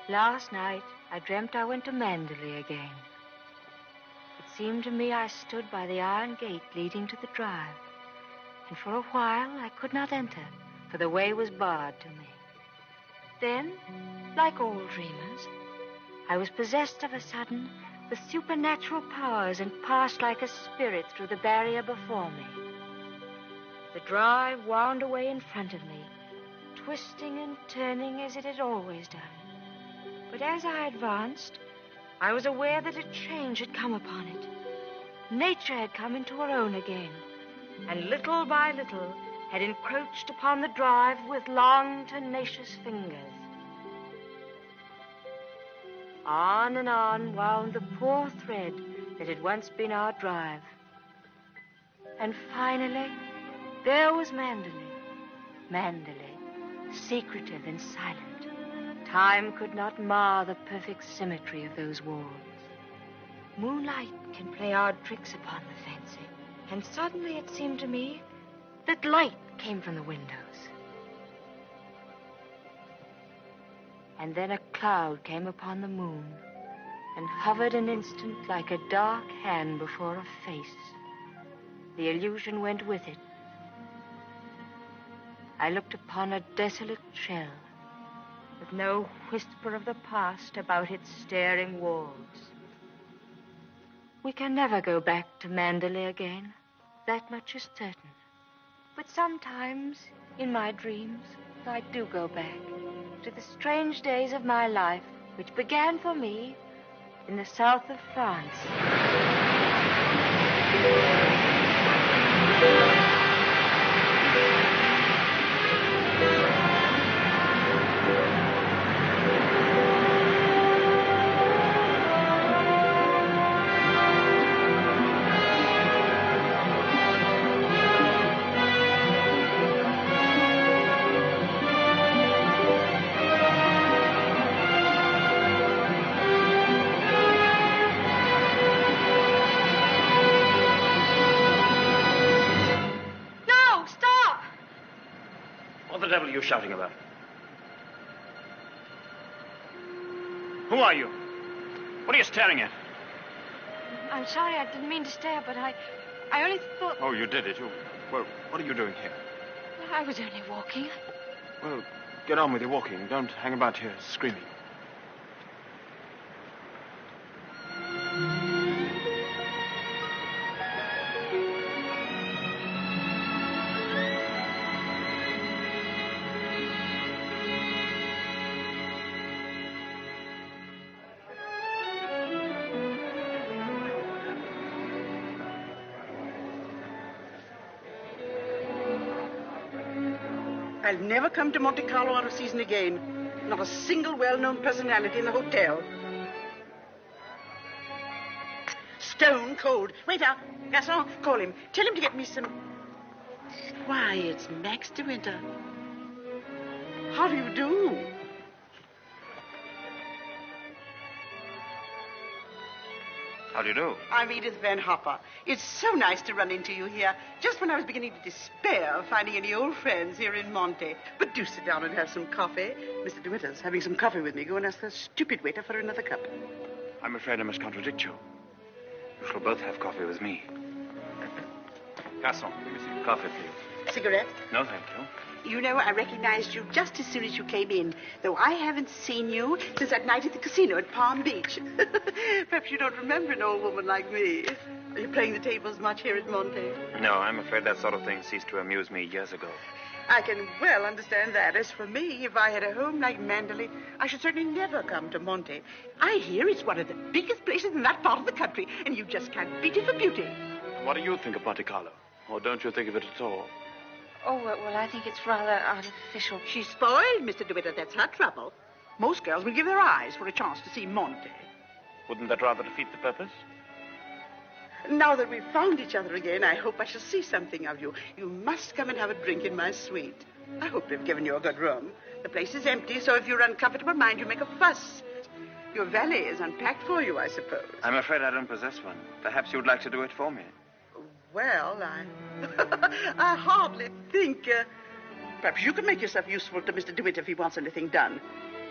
Last night, I dreamt I went to Manderley again. It seemed to me I stood by the iron gate leading to the drive. And for a while, I could not enter, for the way was barred to me. Then, like all dreamers, I was possessed of a sudden with supernatural powers and passed like a spirit through the barrier before me. The drive wound away in front of me, twisting and turning as it had always done. But as I advanced, I was aware that a change had come upon it. Nature had come into her own again, and little by little had encroached upon the drive with long, tenacious fingers. On and on wound the poor thread that had once been our drive. And finally, there was Manderley. Manderley, secretive and silent. Time could not mar the perfect symmetry of those walls. Moonlight can play odd tricks upon the fancy. And suddenly it seemed to me that light came from the windows. And then a cloud came upon the moon and hovered an instant like a dark hand before a face. The illusion went with it. I looked upon a desolate shell with no whisper of the past about its staring walls. We can never go back to Manderley again. That much is certain. But sometimes, in my dreams, I do go back to the strange days of my life, which began for me in the south of France. What the devil are you shouting about? Who are you? What are you staring at? I'm sorry, I didn't mean to stare, but I only thought... Oh, you did it. Well, what are you doing here? I was only walking. Well, get on with your walking. Don't hang about here screaming. I'll never come to Monte Carlo out of season again. Not a single well-known personality in the hotel. Stone cold. Waiter, Gaston, call him. Tell him to get me some... Why, it's Max de Winter. How do you do? How do you do? I'm Edith Van Hopper. It's so nice to run into you here, just when I was beginning to despair of finding any old friends here in Monte. But do sit down and have some coffee. Mr. De Winter's having some coffee with me. Go and ask the stupid waiter for another cup. I'm afraid I must contradict you. You shall both have coffee with me. Gaston, give me some coffee, please. Cigarette? No, thank you. You know, I recognized you just as soon as you came in, though I haven't seen you since that night at the casino at Palm Beach. Perhaps you don't remember an old woman like me. Are you playing the tables much here at Monte? No, I'm afraid that sort of thing ceased to amuse me years ago. I can well understand that. As for me, if I had a home like Manderley, I should certainly never come to Monte. I hear it's one of the biggest places in that part of the country, and you just can't beat it for beauty. What do you think of Monte Carlo? Or don't you think of it at all? Oh, well, I think it's rather artificial. She's spoiled, Mr. De Winter. That's her trouble. Most girls will give their eyes for a chance to see Monte. Wouldn't that rather defeat the purpose? Now that we've found each other again, I hope I shall see something of you. You must come and have a drink in my suite. I hope they've given you a good room. The place is empty, so if you're uncomfortable, mind you make a fuss. Your valet is unpacked for you, I suppose. I'm afraid I don't possess one. Perhaps you'd like to do it for me. Well, I hardly think... perhaps you could make yourself useful to Mr. DeWitt if he wants anything done.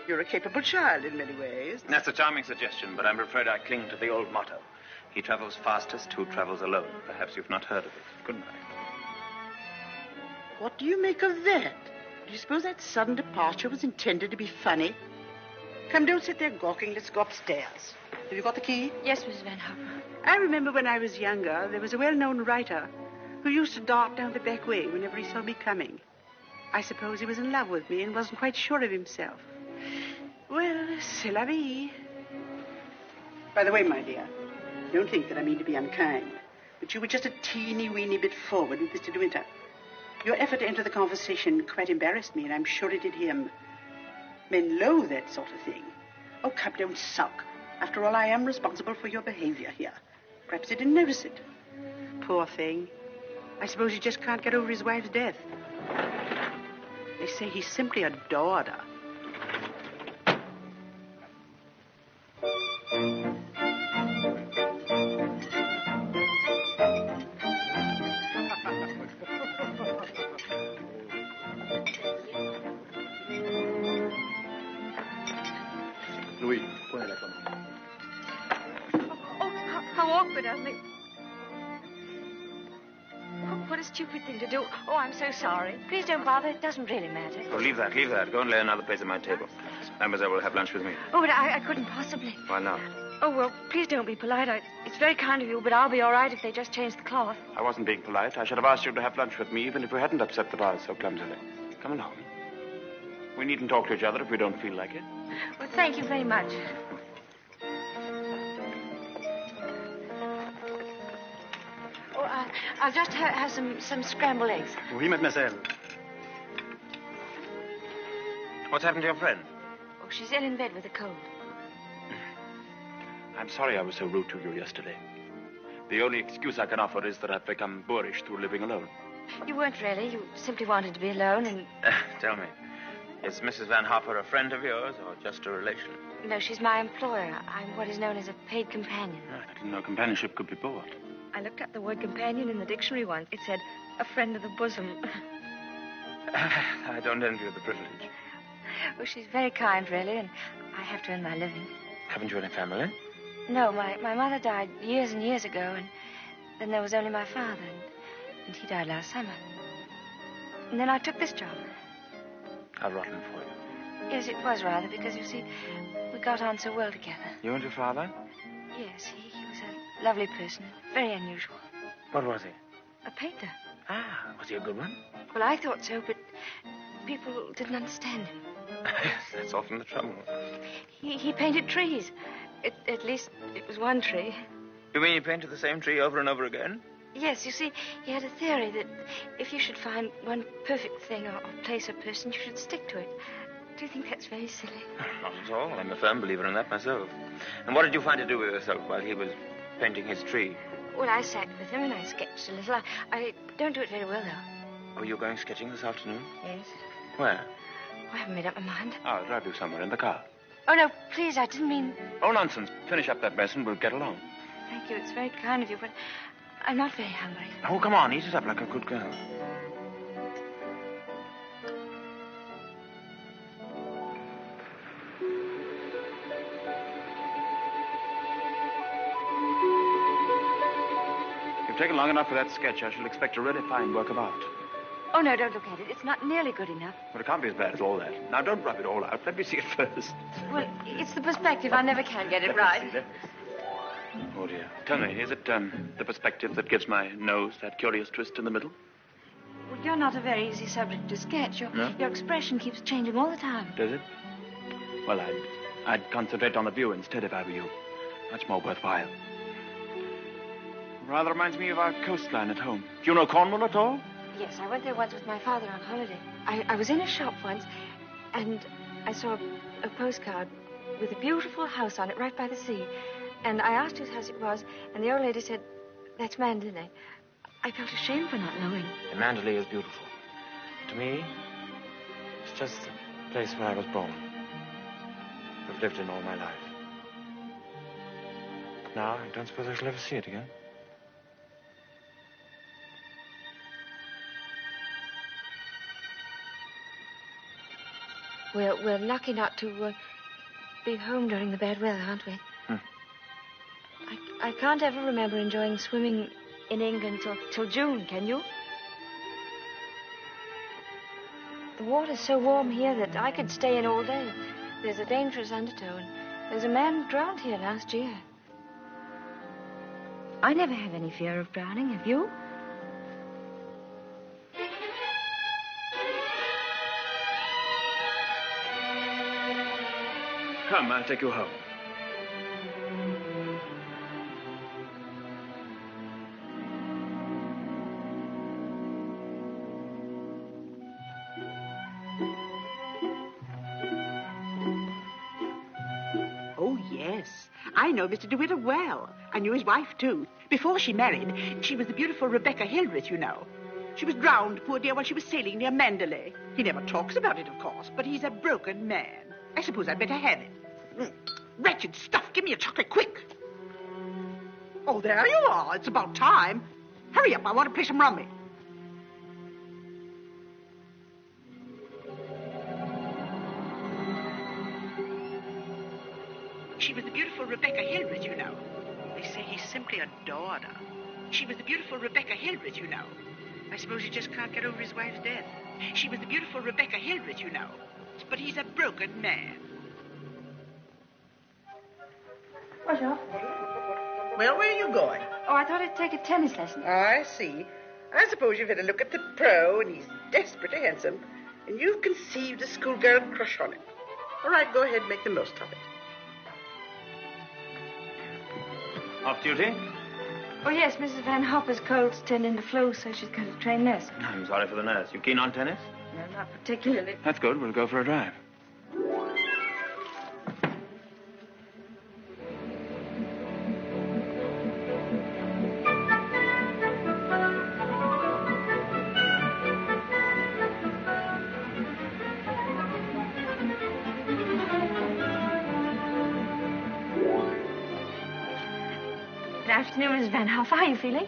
You're a capable child in many ways. That's a charming suggestion, but I'm afraid I cling to the old motto. He travels fastest who travels alone. Perhaps you've not heard of it. Good night. What do you make of that? Do you suppose that sudden departure was intended to be funny? Come, don't sit there gawking. Let's go upstairs. Have you got the key? Yes, Mrs. Van Hopper. I remember when I was younger, there was a well-known writer who used to dart down the back way whenever he saw me coming. I suppose he was in love with me and wasn't quite sure of himself. Well, c'est la vie. By the way, my dear, don't think that I mean to be unkind, but you were just a teeny-weeny bit forward with Mr. De Winter. Your effort to enter the conversation quite embarrassed me, and I'm sure it did him. Men loathe that sort of thing. Oh, come, don't sulk. After all, I am responsible for your behavior here. Perhaps he didn't notice it. Poor thing. I suppose he just can't get over his wife's death. They say he simply adored her. Louis, go ahead, come. Oh, how awkward of me. Oh, what a stupid thing to do. Oh, I'm so sorry. Please don't bother. It doesn't really matter. Oh, leave that, leave that. Go and lay another place at my table. Mademoiselle will have lunch with me. Oh, but I couldn't possibly. Why not? Oh, well, please don't be polite. It's very kind of you, but I'll be all right if they just change the cloth. I wasn't being polite. I should have asked you to have lunch with me, even if we hadn't upset the vase so clumsily. Come along. We needn't talk to each other if we don't feel like it. Well, thank you very much. Oh, I'll just have some scrambled eggs. Oui, mademoiselle. What's happened to your friend? Oh, she's ill in bed with a cold. I'm sorry I was so rude to you yesterday. The only excuse I can offer is that I've become boorish through living alone. You weren't really. You simply wanted to be alone and... Tell me, is Mrs. Van Hopper a friend of yours or just a relation? No, she's my employer. I'm what is known as a paid companion. I didn't know companionship could be bought. I looked up the word companion in the dictionary once. It said, a friend of the bosom. I don't envy you the privilege. Well, she's very kind, really, and I have to earn my living. Haven't you any family? No, my mother died years and years ago, and then there was only my father, and he died last summer. And then I took this job. How rotten for you. Yes, it was rather, because, you see, we got on so well together. You and your father? Yes, he was a lovely person, very unusual. What was he? A painter. Ah, was he a good one? Well, I thought so, but people didn't understand him. Yes, that's often the trouble. He painted trees. At least it was one tree. You mean you painted the same tree over and over again? Yes, you see, he had a theory that if you should find one perfect thing or place or person, you should stick to it. Do you think that's very silly? Not at all. I'm a firm believer in that myself. And what did you find to do with yourself while he was painting his tree? Well, I sat with him and I sketched a little. I don't do it very well, though. Oh, you're going sketching this afternoon? Yes. Where? I haven't made up my mind. I'll drive you somewhere in the car. Oh, no, please, I didn't mean... Oh, nonsense. Finish up that mess and we'll get along. Thank you. It's very kind of you, but I'm not very hungry. Oh, come on. Eat it up like a good girl. You've taken long enough for that sketch. I shall expect a really fine work of art. Oh, no, don't look at it. It's not nearly good enough. But it can't be as bad as all that. Now, don't rub it all out. Let me see it first. Well, it's the perspective. I never can get it right. Let me see. Oh, dear. Tell me, is it the perspective that gives my nose that curious twist in the middle? Well, you're not a very easy subject to sketch. Your expression keeps changing all the time. Does it? Well, I'd concentrate on the view instead if I were you. Much more worthwhile. Rather reminds me of our coastline at home. Do you know Cornwall at all? Yes, I went there once with my father on holiday. I was in a shop once, and I saw a postcard with a beautiful house on it right by the sea. And I asked whose house it was, and the old lady said, that's Mandalay. I felt ashamed for not knowing. And Mandalay is beautiful. To me, it's just the place where I was born. I've lived in all my life. Now, I don't suppose I shall ever see it again. We're lucky not to be home during the bad weather, aren't we? I can't ever remember enjoying swimming in England till June, can you? The water's so warm here that I could stay in all day. There's a dangerous undertow, and there's a man drowned here last year. I never have any fear of drowning, have you? Come, I'll take you home. Oh, yes. I know Mr. DeWitt well. I knew his wife, too. Before she married, she was the beautiful Rebecca Hildreth, you know. She was drowned, poor dear, while she was sailing near Mandalay. He never talks about it, of course, but he's a broken man. I suppose I'd better have it. Wretched stuff. Give me a chocolate, quick. Oh, there you are. It's about time. Hurry up. I want to play some rummy. She was the beautiful Rebecca Hildreth, you know. They say he simply adored her. She was the beautiful Rebecca Hildreth, you know. I suppose he just can't get over his wife's death. She was the beautiful Rebecca Hildreth, you know. But he's a broken man. What's up? Well, where are you going? Oh, I thought I'd take a tennis lesson. I see. I suppose you've had a look at the pro, and he's desperately handsome. And you've conceived a schoolgirl crush on him. All right, go ahead and make the most of it. Off duty? Oh, yes, Mrs. Van Hopper's cold's turned into flu, so she's got to train nurse. I'm sorry for the nurse. You keen on tennis? No, not particularly. That's good. We'll go for a drive. Good afternoon, Mrs. Van Hopper. How are you feeling?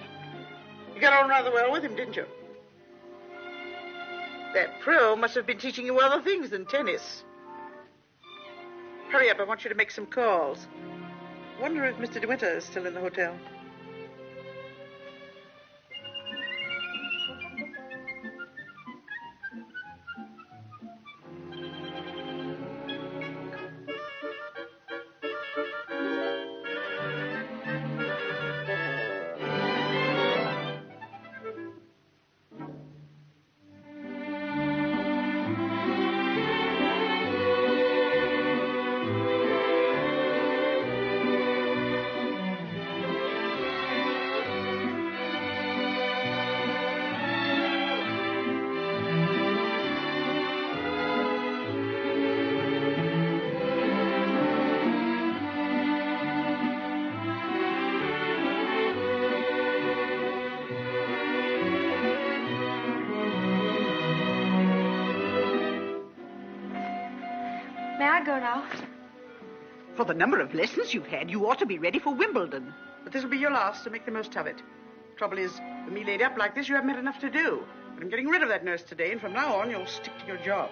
You got on rather well with him, didn't you? That pro must have been teaching you other things than tennis. Hurry up, I want you to make some calls. Wonder if Mr. DeWitt is still in the hotel. May I go now? For the number of lessons you've had, you ought to be ready for Wimbledon. But this will be your last, so make the most of it. Trouble is, with me laid up like this, you haven't had enough to do. But I'm getting rid of that nurse today, and from now on, you'll stick to your job.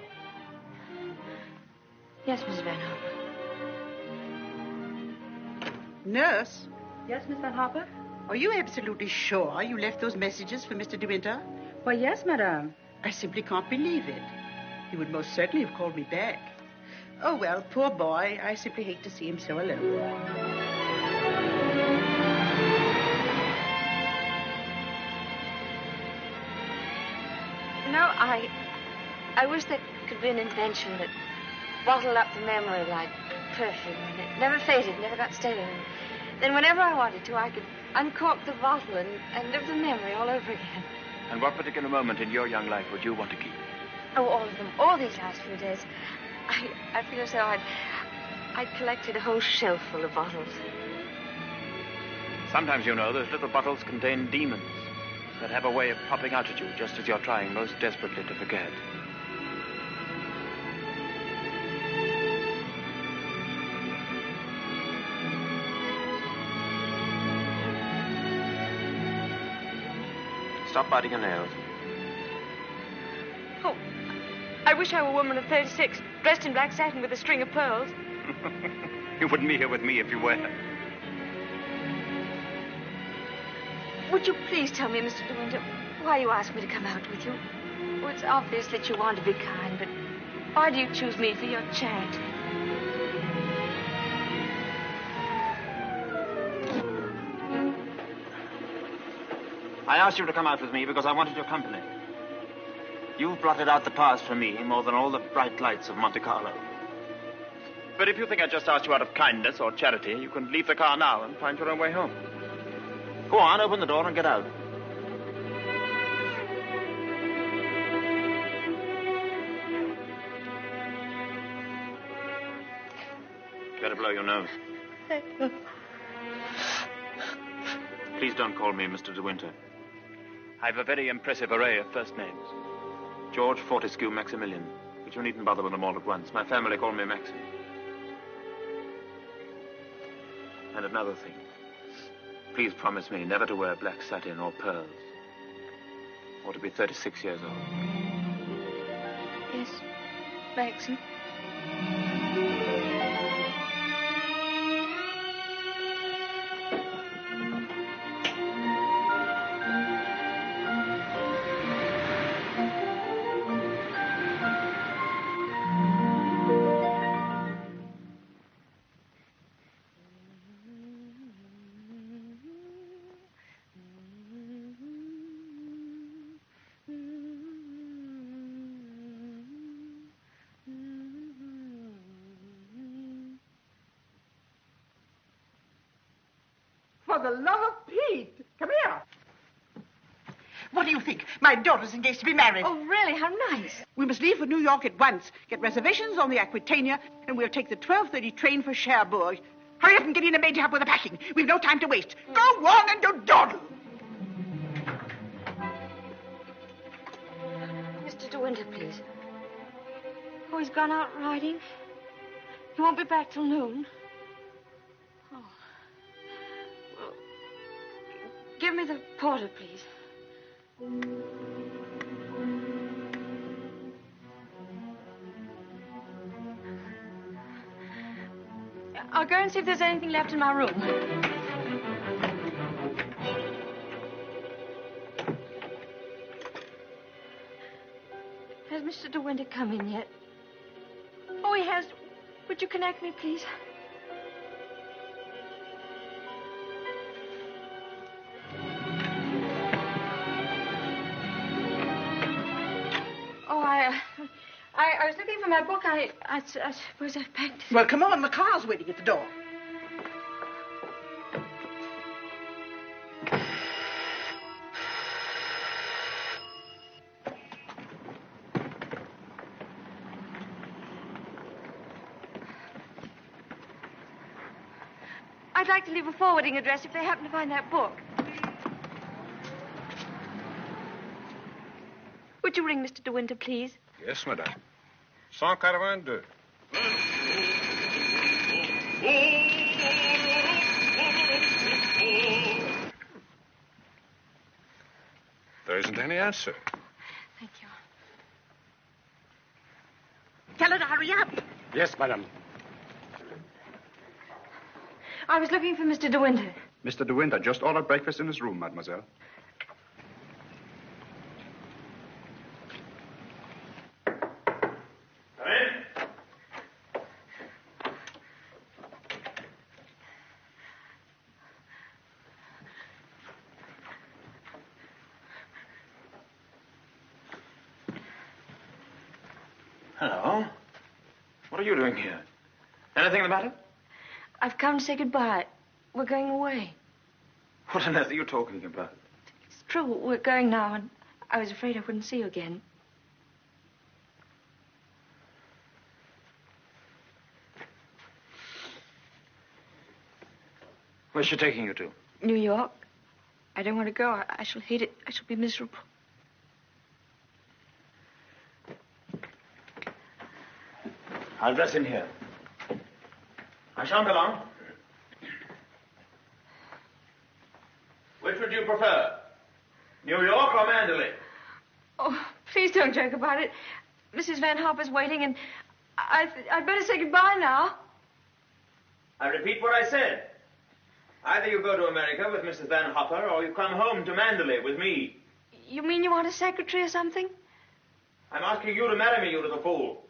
Yes, Mrs. Van Hopper. Nurse, Yes, Miss Van Hopper? are you absolutely sure you left those messages for Mr. De Winter? Why, yes, madame. I simply can't believe it. He would most certainly have called me back. Oh, well, poor boy. I simply hate to see him so alone. No, I wish there could be an invention that bottled up the memory like perfume, and it never faded, never got stale. And then whenever I wanted to, I could uncork the bottle and live the memory all over again. And what particular moment in your young life would you want to keep? Oh, all of them. All these last few days. I feel as though I'd collected a whole shelf full of bottles. Sometimes, you know, those little bottles contain demons that have a way of popping out at you just as you're trying most desperately to forget. Stop biting your nails. Oh, I wish I were a woman of 36. dressed in black satin with a string of pearls. You wouldn't be here with me if you were. Would you please tell me, Mr. De Winter, why you asked me to come out with you? Well, it's obvious that you want to be kind, but why do you choose me for your charity? I asked you to come out with me because I wanted your company. You've blotted out the past for me more than all the bright lights of Monte Carlo. But if you think I just asked you out of kindness or charity, you can leave the car now and find your own way home. Go on, open the door and get out. Better blow your nose. Please don't call me Mr. De Winter. I've a very impressive array of first names. George Fortescue Maximilian. But you needn't bother with them all at once. My family call me Maxim. And another thing. Please promise me never to wear black satin or pearls. Or to be 36 years old. Yes, Maxim. For the love of Pete. Come here. What do you think? My daughter's engaged to be married. Oh, really? How nice. We must leave for New York at once. Get reservations on the Aquitania, and we'll take the 12:30 train for Cherbourg. Hurry up and get in and maid to help with the packing. We've no time to waste. Go on and don't dawdle. Mr. De Winter, please. Oh, he's gone out riding. He won't be back till noon. Oh. Well, give me the porter, please. I'll go and see if there's anything left in my room. Has Mr. De Winter come in yet? Oh, he has. Would you connect me, please? Oh, I was looking for my book. I suppose I packed it. Well, come on. The car's waiting at the door. I'd like to leave a forwarding address if they happen to find that book. Would you ring Mr. De Winter, please? Yes, madame. 182. There isn't any answer. Thank you. Tell her to hurry up. Yes, madame. I was looking for Mr. De Winter. Mr. De Winter just ordered breakfast in his room, mademoiselle. Come in. Hello. What are you doing here? Anything the matter? I've come to say goodbye. We're going away. What on earth are you talking about? It's true. We're going now, and I was afraid I wouldn't see you again. Where's she taking you to? New York. I don't want to go. I shall hate it. I shall be miserable. I'll dress in here. I shan't be long. Which would you prefer? New York or Mandalay? Oh, please don't joke about it. Mrs. Van Hopper's waiting, and I'd better say goodbye now. I repeat what I said. Either you go to America with Mrs. Van Hopper, or you come home to Mandalay with me. You mean you want a secretary or something? I'm asking you to marry me, you little fool.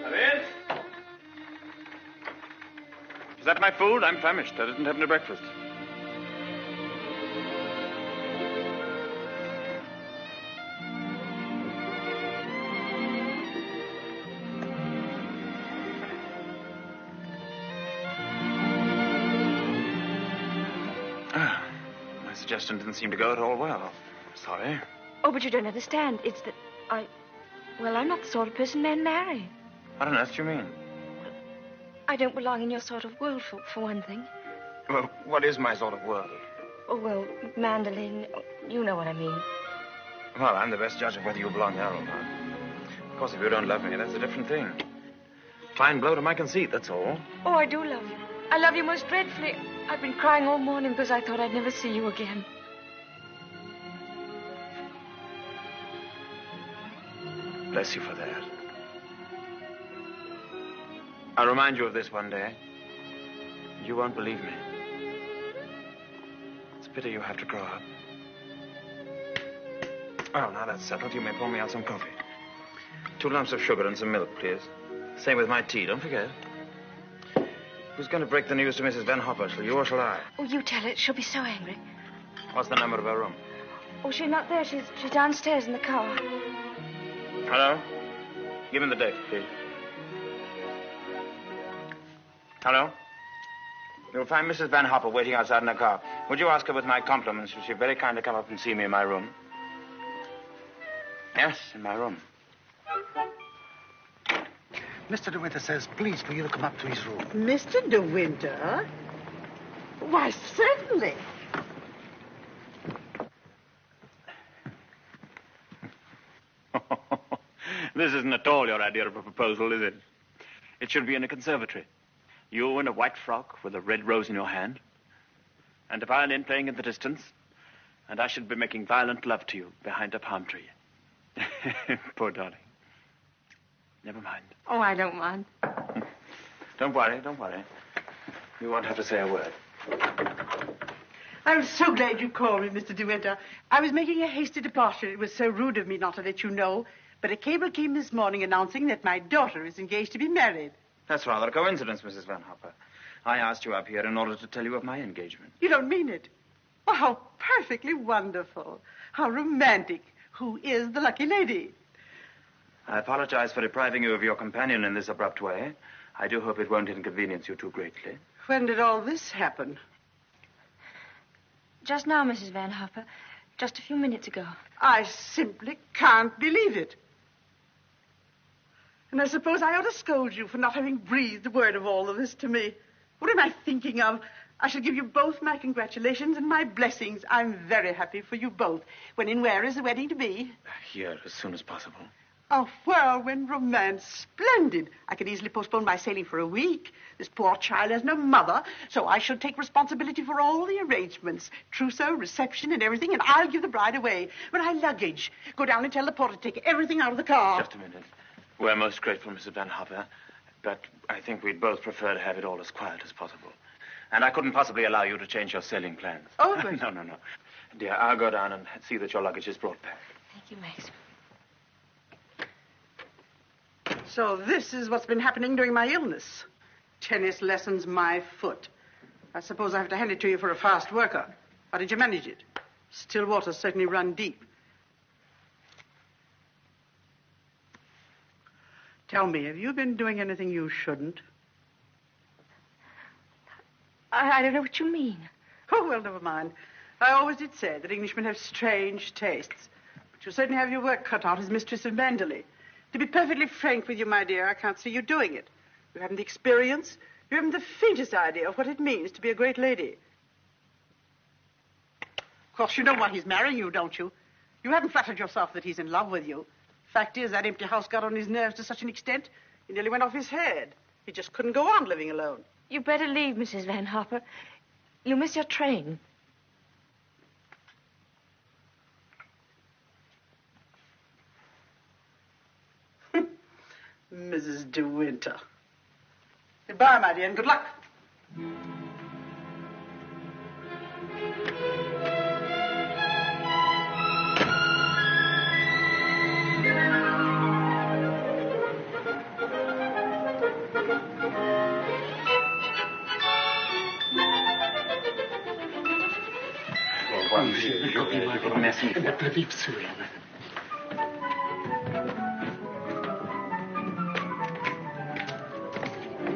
Come in. Is that my food? I'm famished. I didn't have any breakfast. My suggestion didn't seem to go at all well. Sorry. Oh, but you don't understand. It's that Well, I'm not the sort of person men marry. What on earth do you mean? I don't belong in your sort of world, for one thing. Well, what is my sort of world? Oh, well, Mandolin, you know what I mean. Well, I'm the best judge of whether you belong there or not. Of course, if you don't love me, that's a different thing. Fine blow to my conceit, that's all. Oh, I do love you. I love you most dreadfully. I've been crying all morning because I thought I'd never see you again. Bless you for that. I'll remind you of this one day. You won't believe me. It's a pity you have to grow up. Oh, now that's settled. You may pour me out some coffee. 2 lumps of sugar and some milk, please. Same with my tea, don't forget. Who's going to break the news to Mrs. Van Hopper? Shall you or shall I? Oh, you tell her. She'll be so angry. What's the number of her room? Oh, she's not there. She's downstairs in the car. Hello? Give me the date, please. Hello? You'll find Mrs. Van Hopper waiting outside in her car. Would you ask her with my compliments if she'd very kindly come up and see me in my room? Yes, in my room. Mr. De Winter says, please, for you to come up to his room. Mr. De Winter? Why, certainly. This isn't at all your idea of a proposal, is it? It should be in a conservatory. You in a white frock with a red rose in your hand, and a violin playing in the distance, and I should be making violent love to you behind a palm tree. Poor darling. Never mind. Oh, I don't mind. Don't worry, don't worry. You won't have to say a word. I'm so glad you called me, Mr. De Winter. I was making a hasty departure. It was so rude of me not to let you know. But a cable came this morning announcing that my daughter is engaged to be married. That's rather a coincidence, Mrs. Van Hopper. I asked you up here in order to tell you of my engagement. You don't mean it? Oh, how perfectly wonderful. How romantic. Who is the lucky lady? I apologize for depriving you of your companion in this abrupt way. I do hope it won't inconvenience you too greatly. When did all this happen? Just now, Mrs. Van Hopper. Just a few minutes ago. I simply can't believe it. And I suppose I ought to scold you for not having breathed a word of all of this to me. What am I thinking of? I shall give you both my congratulations and my blessings. I'm very happy for you both. When and where is the wedding to be? Here, as soon as possible. A whirlwind romance. Splendid. I could easily postpone my sailing for a week. This poor child has no mother, so I shall take responsibility for all the arrangements. Trousseau, reception, and everything, and I'll give the bride away. When I luggage, go down and tell the porter to take everything out of the car. Just a minute. We're most grateful, Mrs. Van Hopper, but I think we'd both prefer to have it all as quiet as possible. And I couldn't possibly allow you to change your sailing plans. Oh, but... No. Dear, I'll go down and see that your luggage is brought back. Thank you, Max. So this is what's been happening during my illness. Tennis lessons, my foot. I suppose I have to hand it to you for a fast worker. How did you manage it? Still waters certainly run deep. Tell me, have you been doing anything you shouldn't? I don't know what you mean. Oh, well, never mind. I always did say that Englishmen have strange tastes. But you certainly have your work cut out as mistress of Mandalay. To be perfectly frank with you, my dear, I can't see you doing it. You haven't the experience. You haven't the faintest idea of what it means to be a great lady. Of course, you know why he's marrying you, don't you? You haven't flattered yourself that he's in love with you. Fact is, that empty house got on his nerves to such an extent, he nearly went off his head. He just couldn't go on living alone. You better leave, Mrs. Van Hopper. You miss your train. Mrs. De Winter. Goodbye, my dear, and good luck. Merci.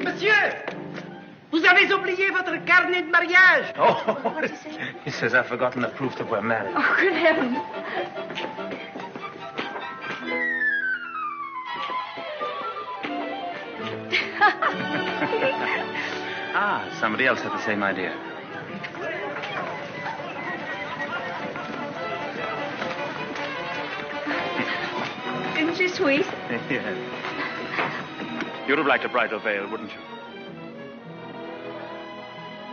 Monsieur, vous avez oublié votre carnet de mariage. Oh, he says I've forgotten the proof that we're married. Oh, good heavens. Somebody else had the same idea. Isn't she sweet? Yes. You'd have liked a bridal veil, wouldn't you?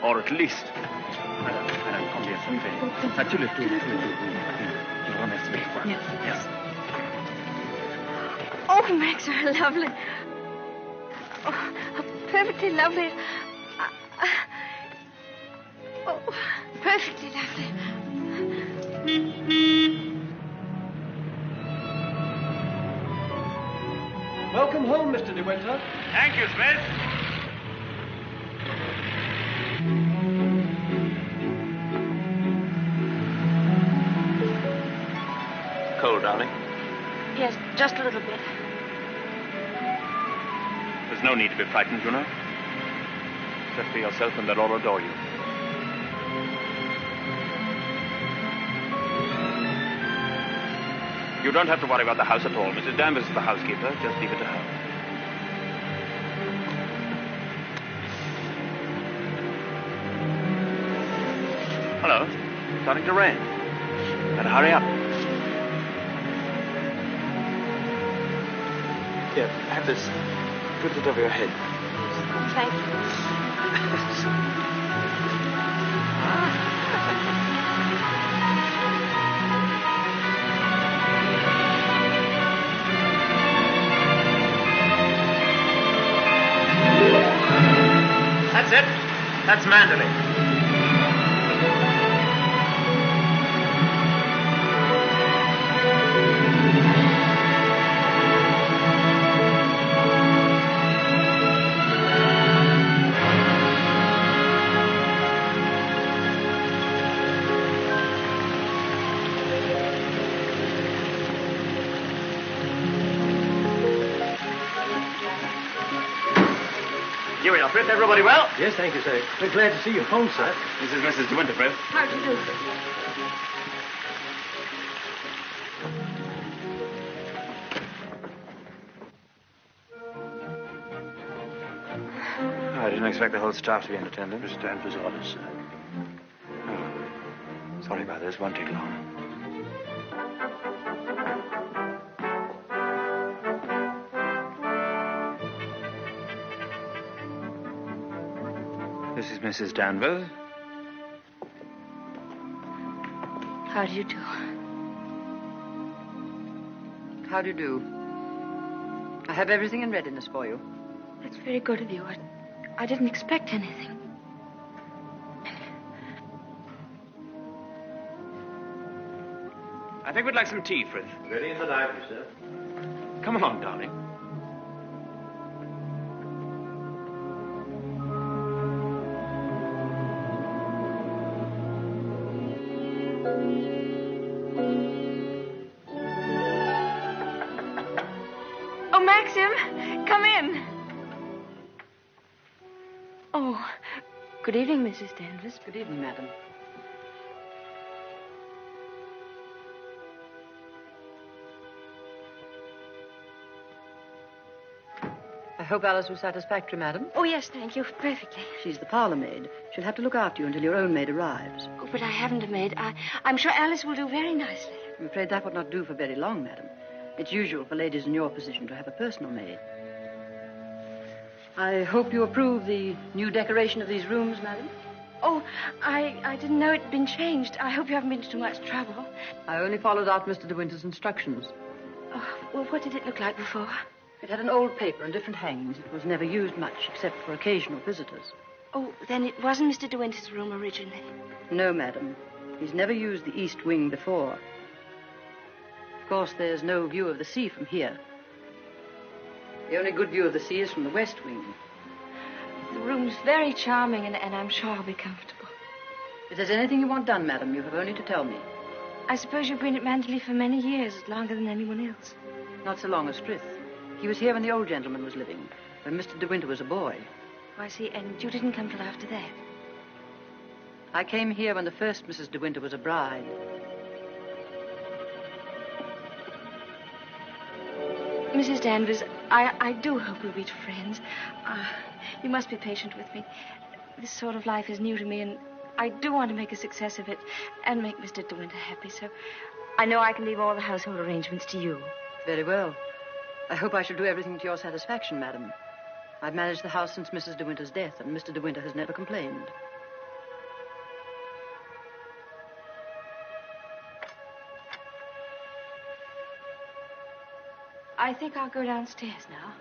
Or at least... Madame, combien ça fait? Tu le tout. Je vous remercie. Yes. Oh, Max, are lovely. Oh, perfectly lovely. Oh, perfectly lovely. Welcome home, Mr. De Winter. Thank you, Smith. Cold, darling? Yes, just a little bit. There's no need to be frightened, you know. Just be yourself and they'll all adore you. You don't have to worry about the house at all. Mrs. Danvers is the housekeeper. Just leave it to her. Hello. Starting to rain. Better hurry up. Here, have this. Put it over your head. Thank you. That's it. That's Manderley. Here we are, Frith. Everybody well? Yes, thank you, sir. We're glad to see you home, sir. This is Mrs. De Winter, Frith. How do you do? I didn't expect the whole staff to be in attendance. Mr. Danvers' orders, sir. Oh. Sorry about this. Won't take long. This is Mrs. Danvers. How do you do? How do you do? I have everything in readiness for you. That's very good of you. I didn't expect anything. I think we'd like some tea, Frith. Ready in the library, sir. Come along, darling. Oh, Maxim, come in. Oh, good evening, Mrs. Danvers. Good evening, madam. I hope Alice was satisfactory, madam. Oh, yes, thank you. Perfectly. She's the parlor maid. She'll have to look after you until your own maid arrives. Oh, but I haven't a maid. I'm sure Alice will do very nicely. I'm afraid that would not do for very long, madam. It's usual for ladies in your position to have a personal maid. I hope you approve the new decoration of these rooms, madam. Oh, I didn't know it'd been changed. I hope you haven't been to too much trouble. I only followed out Mr. De Winter's instructions. Oh, well, what did it look like before? It had an old paper and different hangings. It was never used much, except for occasional visitors. Oh, then it wasn't Mr. De Winter's room originally. No, madam. He's never used the east wing before. Of course, there's no view of the sea from here. The only good view of the sea is from the west wing. The room's very charming, and I'm sure I'll be comfortable. If there's anything you want done, madam, you have only to tell me. I suppose you've been at Manderley for many years, longer than anyone else. Not so long as Frith. He was here when the old gentleman was living, when Mr. De Winter was a boy. Oh, I see, and you didn't come till after that. I came here when the first Mrs. De Winter was a bride. Mrs. Danvers, I do hope we'll be friends. You must be patient with me. This sort of life is new to me, and I do want to make a success of it and make Mr. De Winter happy, so I know I can leave all the household arrangements to you. Very well. I hope I shall do everything to your satisfaction, madam. I've managed the house since Mrs. De Winter's death, and Mr. De Winter has never complained. I think I'll go downstairs now.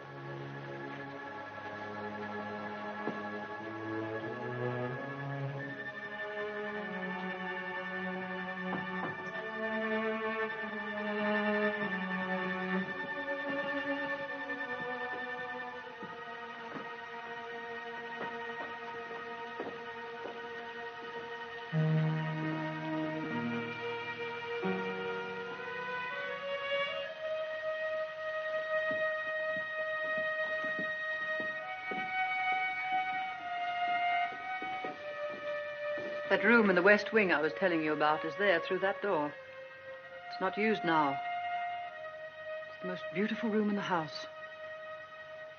That room in the west wing I was telling you about is there through that door. It's not used now. It's the most beautiful room in the house.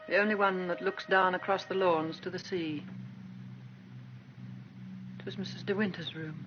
The only one that looks down across the lawns to the sea. It was Mrs. De Winter's room.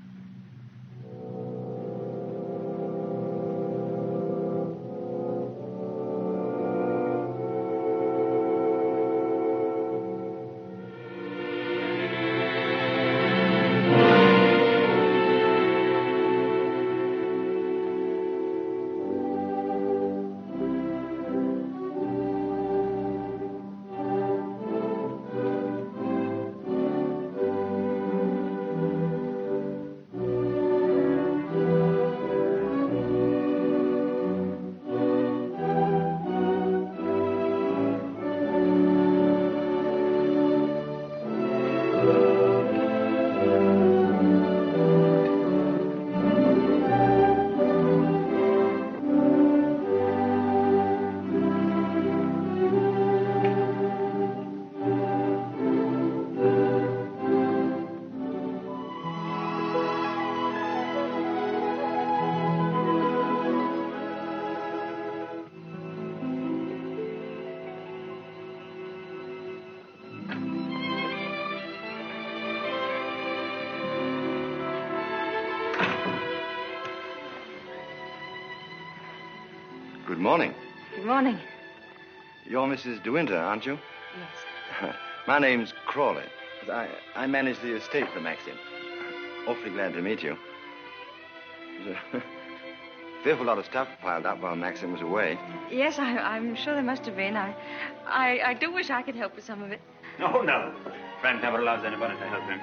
Good morning. Good morning. You're Mrs. De Winter, aren't you? Yes. My name's Crawley. I manage the estate for Maxim. Awfully glad to meet you. There's a fearful lot of stuff piled up while Maxim was away. Yes, I'm sure there must have been. I do wish I could help with some of it. Oh, no. Frank never allows anybody to help him.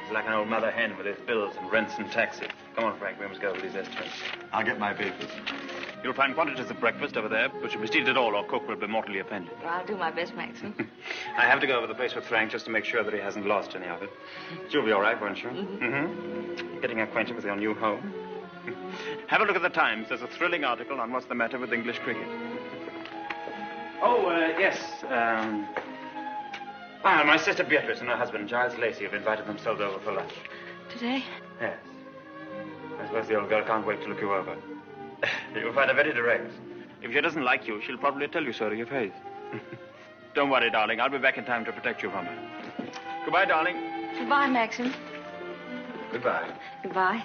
He's like an old mother hen with his bills and rents and taxes. Come on, Frank, we must go over these estimates. I'll get my papers. You'll find quantities of breakfast over there, but you must eat it all or cook will be mortally offended. Well, I'll do my best, Maxim. I have to go over the place with Frank just to make sure that he hasn't lost any of it. You'll be all right, won't you? Getting acquainted with your new home. Have a look at the Times. There's a thrilling article on what's the matter with English cricket. Oh, yes. My sister Beatrice and her husband, Giles Lacey, have invited themselves over for lunch. Today? Yes. I suppose the old girl can't wait to look you over. You'll find her very direct. If she doesn't like you, she'll probably tell you so to your face. Don't worry, darling. I'll be back in time to protect you from her. Goodbye, darling. Goodbye, Maxim. Goodbye. Goodbye.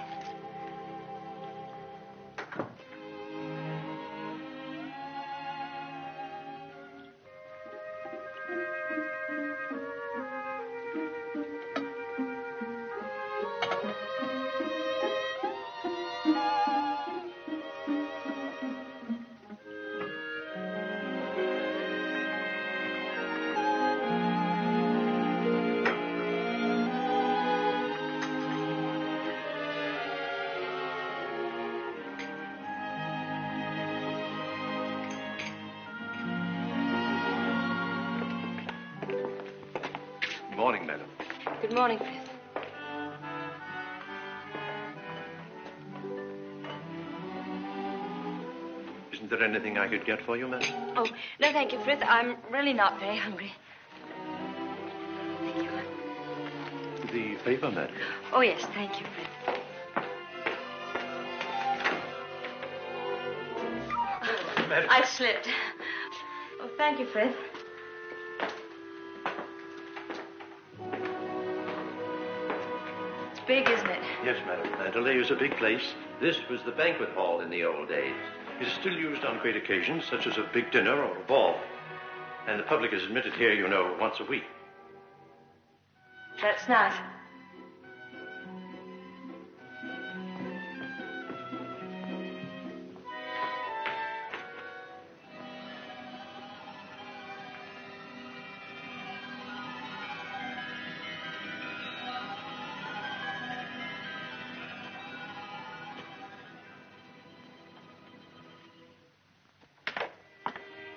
morning, madam. Good morning, Frith. Isn't there anything I could get for you, madam? Oh, no, thank you, Frith. I'm really not very hungry. Thank you. The paper, madam. Oh, yes, thank you, Frith. Madam. I slipped. Oh, thank you, Frith. It's big, isn't it? Yes, madam. Mandalay is a big place. This was the banquet hall in the old days. It is still used on great occasions, such as a big dinner or a ball. And the public is admitted here, you know, once a week. That's nice.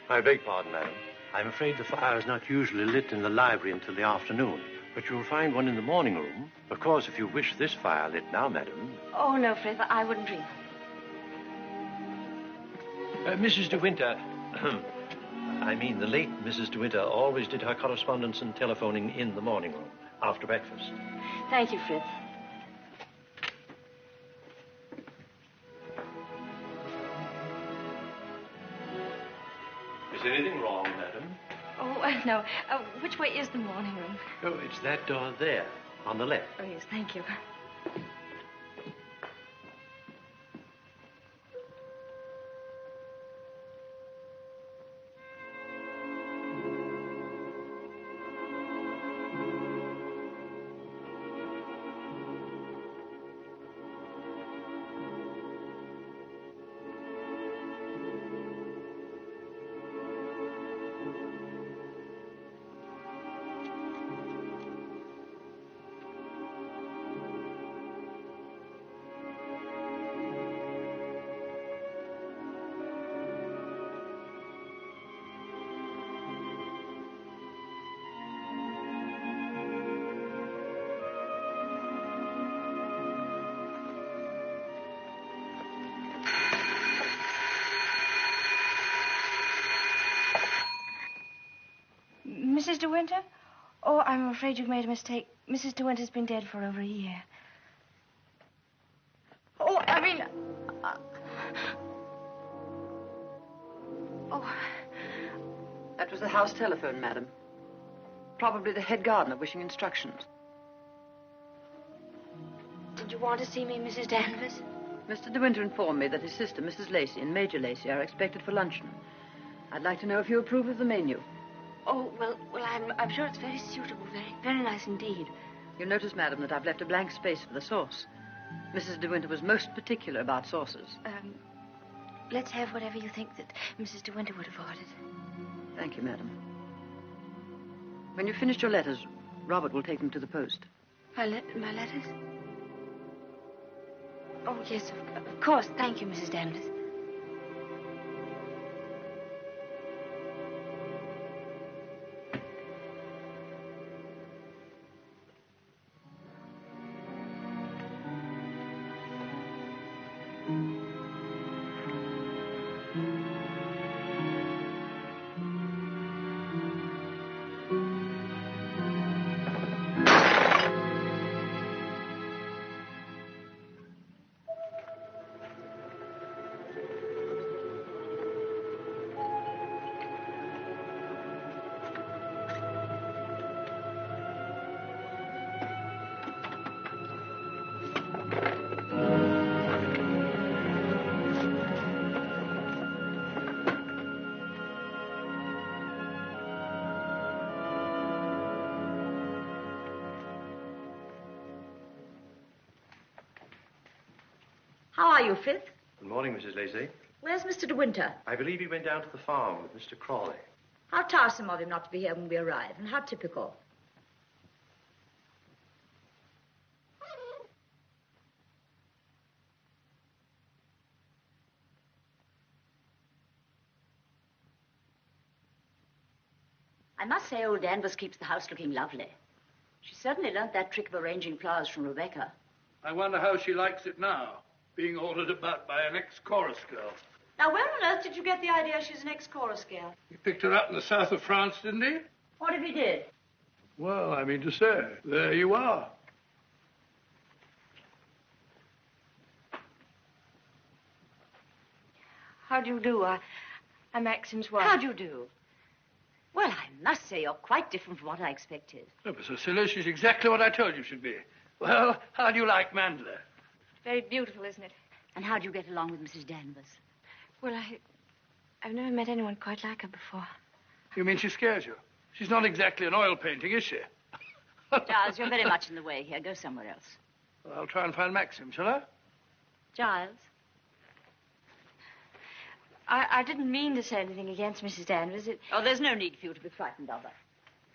I beg pardon, madam. I'm afraid the fire is not usually lit in the library until the afternoon. But you'll find one in the morning room. Of course, if you wish this fire lit now, madam. Oh, no, Frith, I wouldn't dream. Mrs. De Winter, I mean the late Mrs. De Winter, always did her correspondence and telephoning in the morning room, after breakfast. Thank you, Frith. Is anything wrong, madam? Oh, no. Which way is the morning room? Oh, it's that door there, on the left. Oh, yes, thank you. Mrs. De Winter? Oh, I'm afraid you've made a mistake. Mrs. De Winter's been dead for over a year. Oh, I mean... Oh, that was the house telephone, madam. Probably the head gardener wishing instructions. Did you want to see me, Mrs. Danvers? Mr. De Winter informed me that his sister, Mrs. Lacey, and Major Lacey are expected for luncheon. I'd like to know if you approve of the menu. Oh, well, I'm sure it's very suitable, very nice indeed. You'll notice, madam, that I've left a blank space for the sauce. Mrs. De Winter was most particular about sauces. Let's have whatever you think that Mrs. De Winter would have ordered. Thank you, madam. When you've finished your letters, Robert will take them to the post. My letters? Oh, yes, of course. Thank you, Mrs. Danvers. How are you, Frith? Good morning, Mrs. Lacey. Where's Mr. De Winter? I believe he went down to the farm with Mr. Crawley. How tiresome of him not to be here when we arrive, and how typical. I must say old Danvers keeps the house looking lovely. She certainly learnt that trick of arranging flowers from Rebecca. I wonder how she likes it now, being ordered about by an ex-chorus girl. Now, where on earth did you get the idea she's an ex-chorus girl? He picked her up in the south of France, didn't he? What if he did? Well, I mean to say, there you are. How do you do? I'm Maxim's wife. How do you do? Well, I must say you're quite different from what I expected. Oh, but Cecilia, she's exactly what I told you she'd be. Well, how do you like Mandela? Very beautiful, isn't it? And how do you get along with Mrs. Danvers? Well, I've never met anyone quite like her before. You mean she scares you? She's not exactly an oil painting, is she? Giles, you're very much in the way here. Go somewhere else. Well, I'll try and find Maxim, shall I? Giles? I didn't mean to say anything against Mrs. Danvers. Oh, there's no need for you to be frightened of her.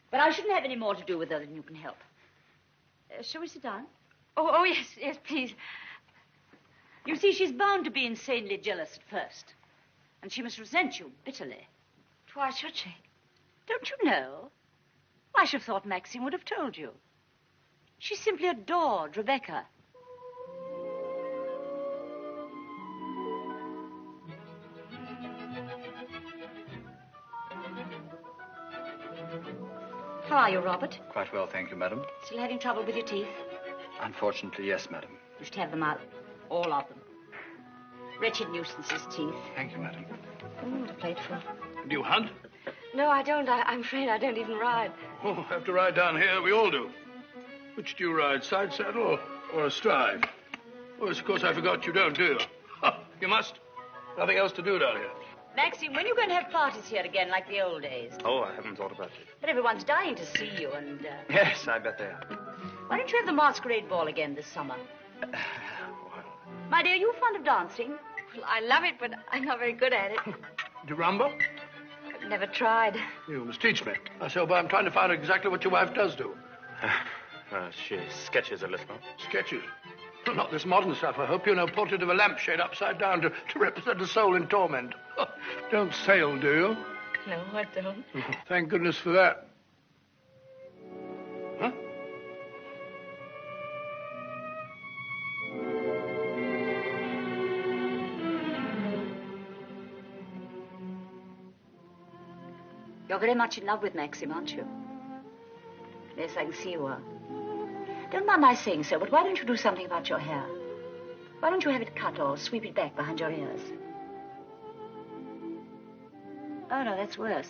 But I shouldn't have any more to do with her than you can help. Shall we sit down? Oh, yes, please. You see, she's bound to be insanely jealous at first. And she must resent you bitterly. Why should she? Don't you know? I should have thought Maxim would have told you. She simply adored Rebecca. How are you, Robert? Quite well, thank you, madam. Still having trouble with your teeth? Unfortunately, yes, madam. You should have them out. All of them. Wretched nuisances, teeth. Thank you, madam. Oh, what a plateful. Do you hunt? No, I don't. I'm afraid I don't even ride. Oh, have to ride down here. We all do. Which do you ride, side saddle or astride? Oh, yes, of course, I forgot you don't, do you? You must. Nothing else to do down here. Maxim, when are you going to have parties here again like the old days? Oh, I haven't thought about it. But everyone's dying to see you, and... Yes, I bet they are. Why don't you have the masquerade ball again this summer? My dear, are you fond of dancing? Well, I love it, but I'm not very good at it. Do you rumble? I've never tried. You must teach me. I say, but I'm trying to find out exactly what your wife does do. She sketches a little. Sketches? Well, not this modern stuff. I hope you know, portrait of a lampshade upside down to represent a soul in torment. Don't sail, do you? No, I don't. Thank goodness for that. Huh? You're very much in love with Maxim, aren't you? Yes, I can see you are. Don't mind my saying so, but why don't you do something about your hair? Why don't you have it cut or sweep it back behind your ears? Oh, no, that's worse.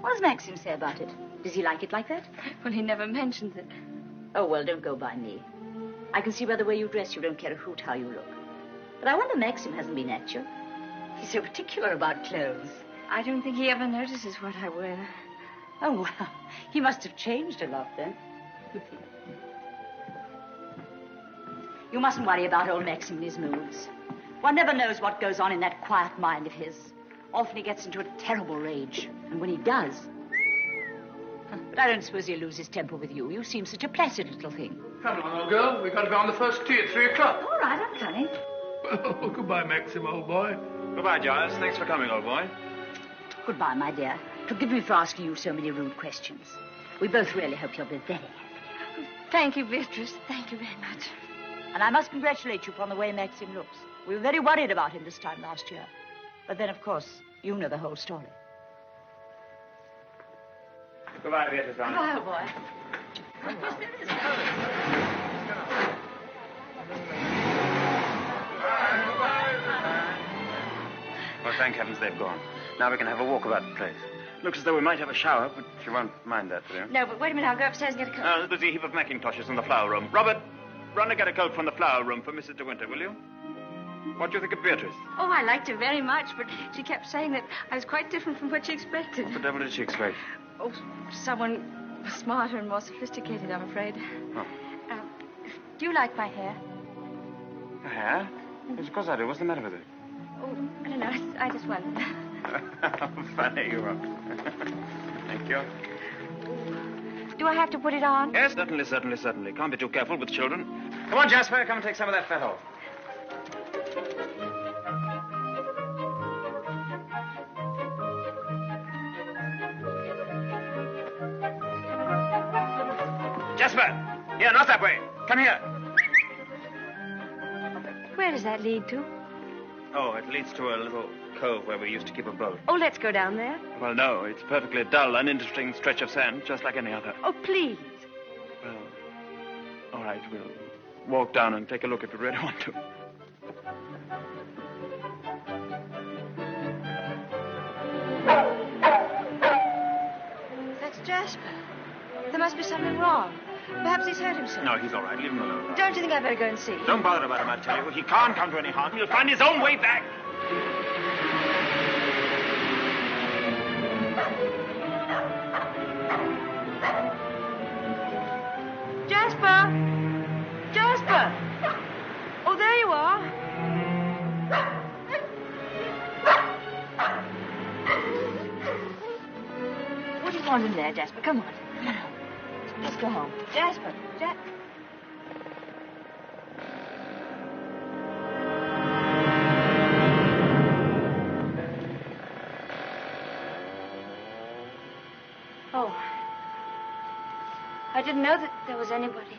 What does Maxim say about it? Does he like it like that? Well, he never mentions it. Oh, well, don't go by me. I can see by the way you dress you don't care a hoot how you look. But I wonder Maxim hasn't been at you. He's so particular about clothes. I don't think he ever notices what I wear. Oh, well, he must have changed a lot then. You mustn't worry about old Maxim and his moods. One never knows what goes on in that quiet mind of his. Often he gets into a terrible rage. And when he does... But I don't suppose he'll lose his temper with you. You seem such a placid little thing. Come on, old girl. We've got to be on the first tee at 3 o'clock. All right, I'm coming. Oh, goodbye, Maxim, old boy. Goodbye, Giles. Thanks for coming, old boy. Goodbye, my dear. Forgive me for asking you so many rude questions. We both really hope you'll be very happy. Thank you, Beatrice. Thank you very much. And I must congratulate you upon the way Maxim looks. We were very worried about him this time last year. But then, of course, you know the whole story. Goodbye, Beatrice. Goodbye, old boy. Well, thank heavens they've gone. Now we can have a walk about the place. Looks as though we might have a shower, but you won't mind that, will you? No, but wait a minute. I'll go upstairs and get a coat. There's a heap of mackintoshes in the flower room. Robert, run and get a coat from the flower room for Mrs. De Winter, will you? What do you think of Beatrice? Oh, I liked her very much, but she kept saying that I was quite different from what she expected. What the devil did she expect? Oh, someone smarter and more sophisticated, I'm afraid. Oh. Do you like my hair? Your hair? Yes, of course I do. What's the matter with it? Oh, I don't know. I just wondered. Funny you are. Thank you. Do I have to put it on? Yes, certainly. Can't be too careful with children. Come on, Jasper. Come and take some of that fat off. Jasper! Here, not that way. Come here. Where does that lead to? Oh, it leads to a little cove where we used to keep a boat. Oh, let's go down there. Well, no, it's a perfectly dull, uninteresting stretch of sand, just like any other. Oh, please. Well, all right, we'll walk down and take a look if you really want to. That's Jasper. There must be something wrong. Perhaps he's hurt himself. No, he's all right. Leave him alone. Don't you think I'd better go and see? Don't bother about him, I tell you. He can't come to any harm. He'll find his own way back. Jasper! Jasper! Oh, there you are. What do you want in there, Jasper? Come on. Let's go home. Jasper! Oh. I didn't know that there was anybody.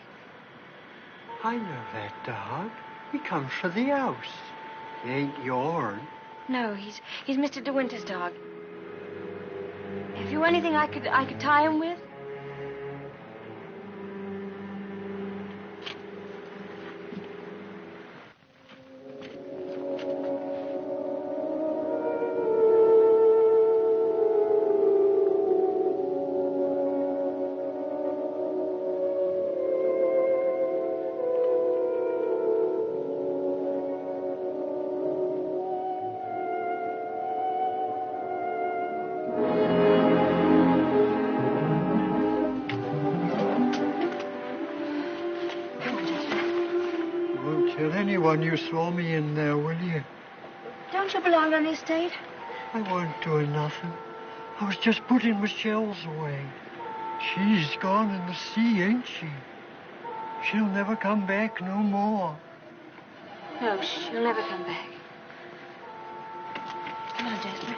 I know that dog. He comes for the house. He ain't yourn. No, he's Mr. De Winter's dog. Have you anything I could tie him with? You saw me in there, will you? Don't you belong on the estate? I wasn't doing nothing. I was just putting my shells away. She's gone in the sea, ain't she? She'll never come back no more. No, she'll never come back. Come on, Jasper.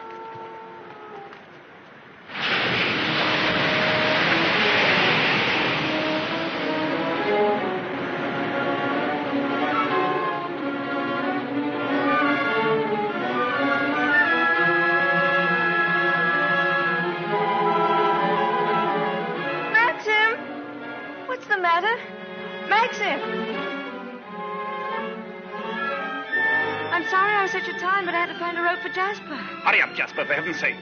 Such a time, but I had to find a rope for Jasper. Hurry up, Jasper, for heaven's sake.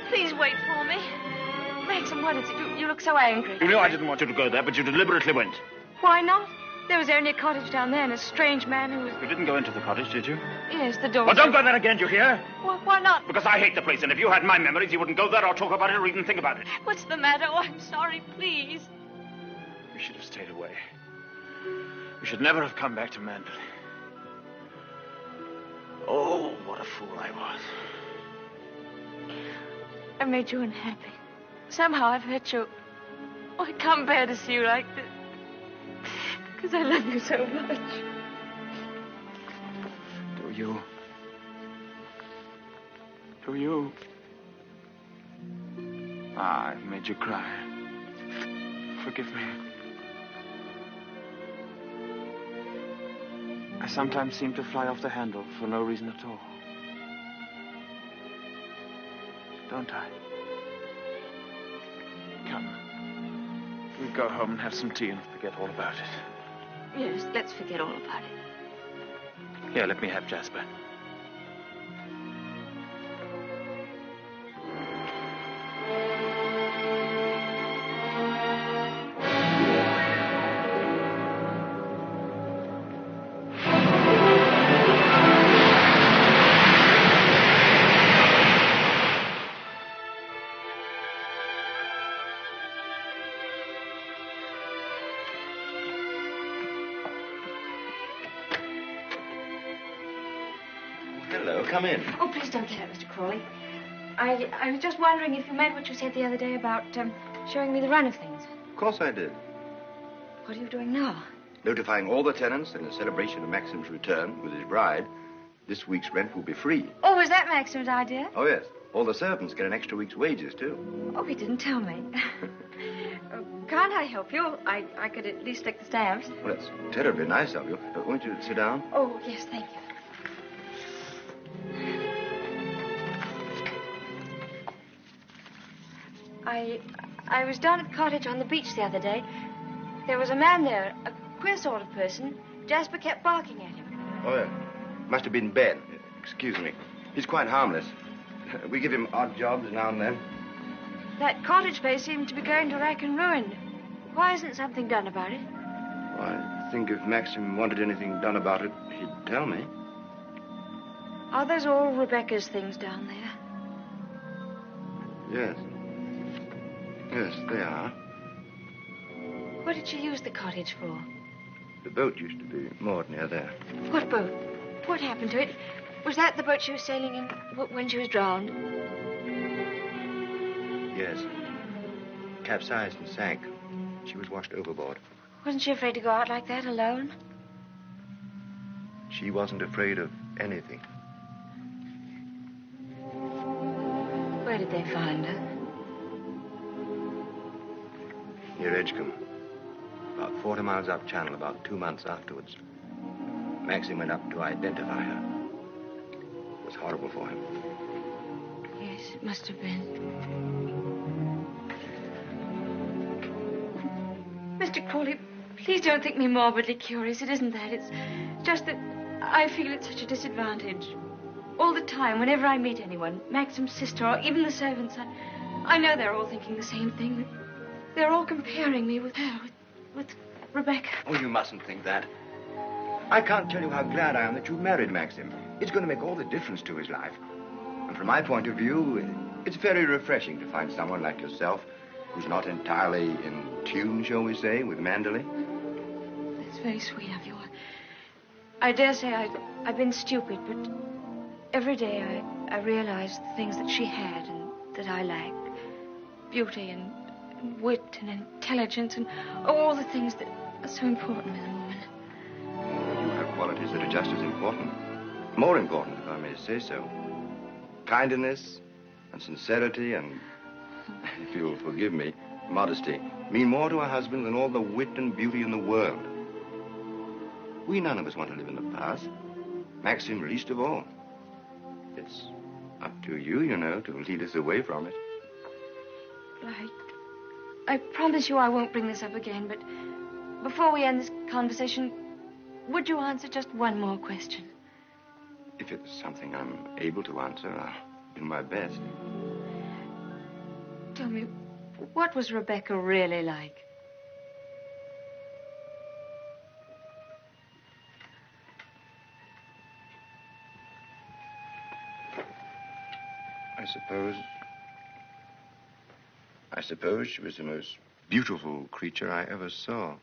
Please wait for me. Maxim, what is it? You look so angry. You knew I didn't want you to go there, but you deliberately went. Why not? There was only a cottage down there and a strange man who was... You didn't go into the cottage, did you? Yes, the door... Well, don't go there again, do you hear? Why not? Because I hate the place, and if you had my memories, you wouldn't go there or talk about it or even think about it. What's the matter? Oh, I'm sorry, please. You should have stayed away. You should never have come back to Mandalay. Oh, what a fool I was. I made you unhappy. Somehow I've hurt you. Oh, I can't bear to see you like this. Because I love you so much. Do you? Do you? Ah, I've made you cry. Forgive me. I sometimes seem to fly off the handle for no reason at all. Don't I? Come. We'll go home and have some tea and forget all about it. Yes, let's forget all about it. Here, let me have Jasper. Come in. Oh, please don't get up, Mr. Crawley. I was just wondering if you meant what you said the other day about showing me the run of things. Of course I did. What are you doing now? Notifying all the tenants in the celebration of Maxim's return with his bride, this week's rent will be free. Oh, was that Maxim's idea? Oh, yes. All the servants get an extra week's wages, too. Oh, he didn't tell me. Can't I help you? I could at least lick the stamps. Well, that's terribly nice of you. Won't you sit down? Oh, yes, thank you. I was down at the cottage on the beach the other day. There was a man there, a queer sort of person. Jasper kept barking at him. Oh, yeah. Must have been Ben. Excuse me. He's quite harmless. We give him odd jobs now and then. That cottage place seemed to be going to rack and ruin. Why isn't something done about it? Well, I think if Maxim wanted anything done about it, he'd tell me. Are those all Rebecca's things down there? Yes. Yes, they are. What did she use the cottage for? The boat used to be moored near there. What boat? What happened to it? Was that the boat she was sailing in when she was drowned? Yes. Capsized and sank. She was washed overboard. Wasn't she afraid to go out like that alone? She wasn't afraid of anything. Where did they find her? Near Edgecombe. About 40 miles up channel, about 2 months afterwards. Maxim went up to identify her. It was horrible for him. Yes, it must have been. Mr. Crawley, please don't think me morbidly curious. It isn't that. It's just that I feel at such a disadvantage. All the time, whenever I meet anyone, Maxim's sister or even the servants, I know they're all thinking the same thing. They're all comparing me with her, with Rebecca. Oh, you mustn't think that. I can't tell you how glad I am that you married Maxim. It's going to make all the difference to his life. And from my point of view, it's very refreshing to find someone like yourself who's not entirely in tune, shall we say, with Manderley. That's very sweet of you. I dare say I've been stupid, but every day I realize the things that she had and that I lacked. Beauty and wit and intelligence and all the things that are so important in a woman. You have qualities that are just as important. More important, if I may say so. Kindness and sincerity and, if you'll forgive me, modesty mean more to a husband than all the wit and beauty in the world. We none of us want to live in the past. Maxim least of all. It's up to you, you know, to lead us away from it. I promise you I won't bring this up again, but before we end this conversation, would you answer just one more question? If it's something I'm able to answer, I'll do my best. Tell me, what was Rebecca really like? I suppose she was the most beautiful creature I ever saw.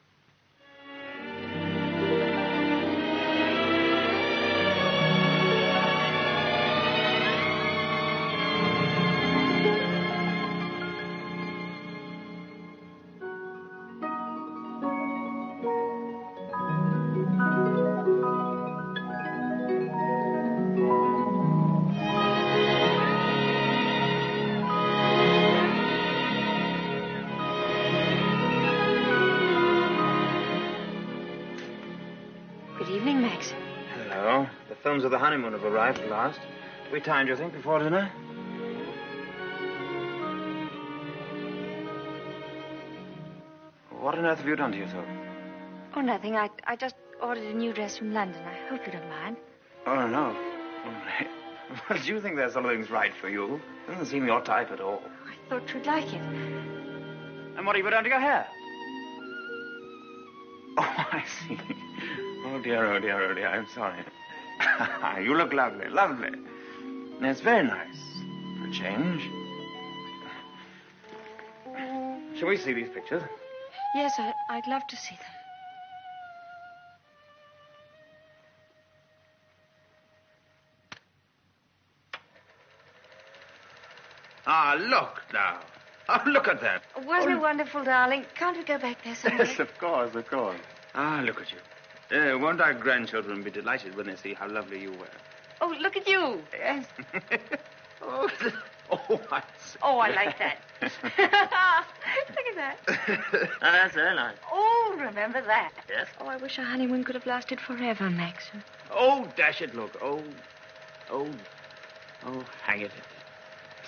Films of the honeymoon have arrived at last. We timed, you think, before dinner? What on earth have you done to yourself? Oh, nothing. I just ordered a new dress from London. I hope you don't mind. Oh, no. Well, do you think that sort of thing's right for you? It doesn't seem your type at all. I thought you'd like it. And what have you done to your hair? Oh, I see. Oh, dear, oh, dear, oh, dear. I'm sorry. You look lovely, lovely. It's very nice for a change. Shall we see these pictures? Yes, I'd love to see them. Ah, look now. Oh, look at that. Wasn't it wonderful, darling? Can't we go back there somewhere? Yes, of course, of course. Ah, look at you. Won't our grandchildren be delighted when they see how lovely you were? Oh, look at you. Yes. Oh, Oh, I see. Oh, I like that. Look at that. That's very nice. Oh, remember that. Yes? Oh, I wish our honeymoon could have lasted forever, Maxim. Oh, dash it, look. Oh, hang it.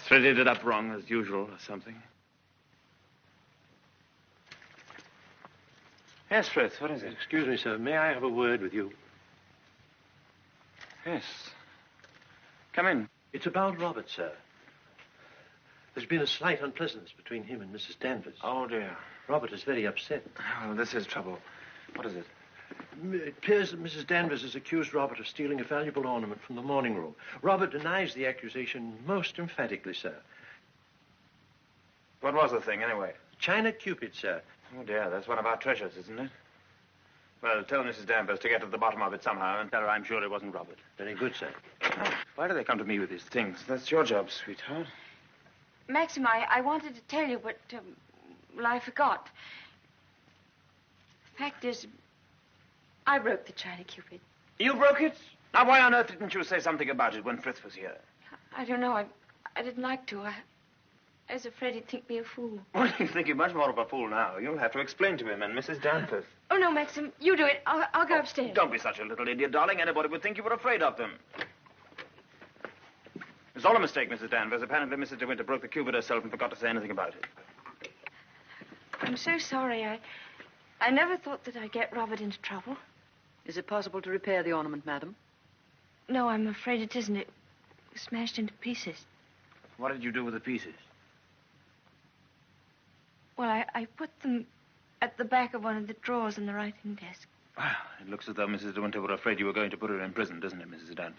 Threaded it up wrong as usual or something. Yes, Frith, what is it? Excuse me, sir. May I have a word with you? Yes. Come in. It's about Robert, sir. There's been a slight unpleasantness between him and Mrs. Danvers. Oh, dear. Robert is very upset. Oh, this is trouble. What is it? It appears that Mrs. Danvers has accused Robert of stealing a valuable ornament from the morning room. Robert denies the accusation most emphatically, sir. What was the thing, anyway? China Cupid, sir. Oh, dear, that's one of our treasures, isn't it? Well, tell Mrs. Danvers to get to the bottom of it somehow and tell her I'm sure it wasn't Robert. Very good, sir. Why do they come to me with these things? That's your job, sweetheart. Maxim, I wanted to tell you, but, well, I forgot. The fact is, I broke the China Cupid. You broke it? Now, why on earth didn't you say something about it when Frith was here? I don't know. I didn't like to. I was afraid he'd think me a fool. Well, you think you're much more of a fool now. You'll have to explain to him and Mrs. Danvers. Oh, no, Maxim, you do it. I'll go upstairs. Don't be such a little idiot, darling. Anybody would think you were afraid of them. It was all a mistake, Mrs. Danvers. Apparently, Mrs. De Winter broke the cupid herself and forgot to say anything about it. I'm so sorry. I never thought that I'd get Robert into trouble. Is it possible to repair the ornament, madam? No, I'm afraid it isn't. It was smashed into pieces. What did you do with the pieces? Well, I put them at the back of one of the drawers in the writing desk. Well, it looks as though Mrs. De Winter were afraid you were going to put her in prison, doesn't it, Mrs. Danvers?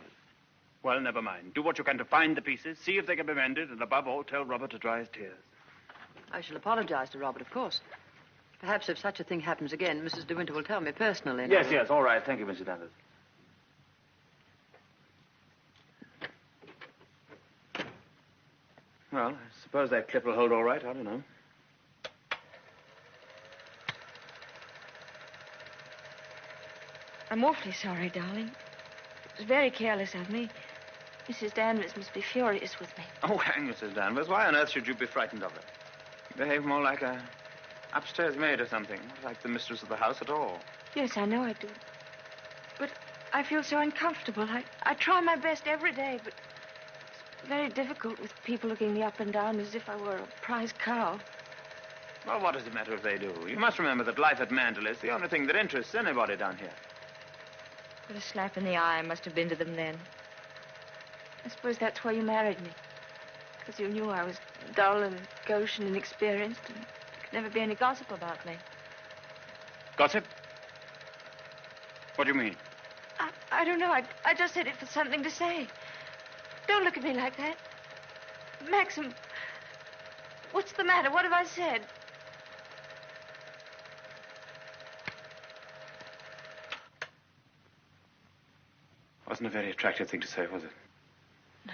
Well, never mind. Do what you can to find the pieces, see if they can be mended, and above all, tell Robert to dry his tears. I shall apologize to Robert, of course. Perhaps if such a thing happens again, Mrs. De Winter will tell me personally. Yes, all right. Thank you, Mrs. Danvers. Well, I suppose that clip will hold all right. I don't know. I'm awfully sorry, darling. It was very careless of me. Mrs. Danvers must be furious with me. Oh, hang Mrs. Danvers. Why on earth should you be frightened of her? You behave more like a upstairs maid or something. Not like the mistress of the house at all. Yes, I know I do. But I feel so uncomfortable. I try my best every day, but it's very difficult with people looking me up and down as if I were a prize cow. Well, what does it matter if they do? You must remember that life at Mandel is the only thing that interests anybody down here. What a slap in the eye must have been to them then. I suppose that's why you married me. Because you knew I was dull and gauche and inexperienced, and there could never be any gossip about me. Gossip? What do you mean? I don't know. I just said it for something to say. Don't look at me like that. Maxim, what's the matter? What have I said? Wasn't a very attractive thing to say, was it? No.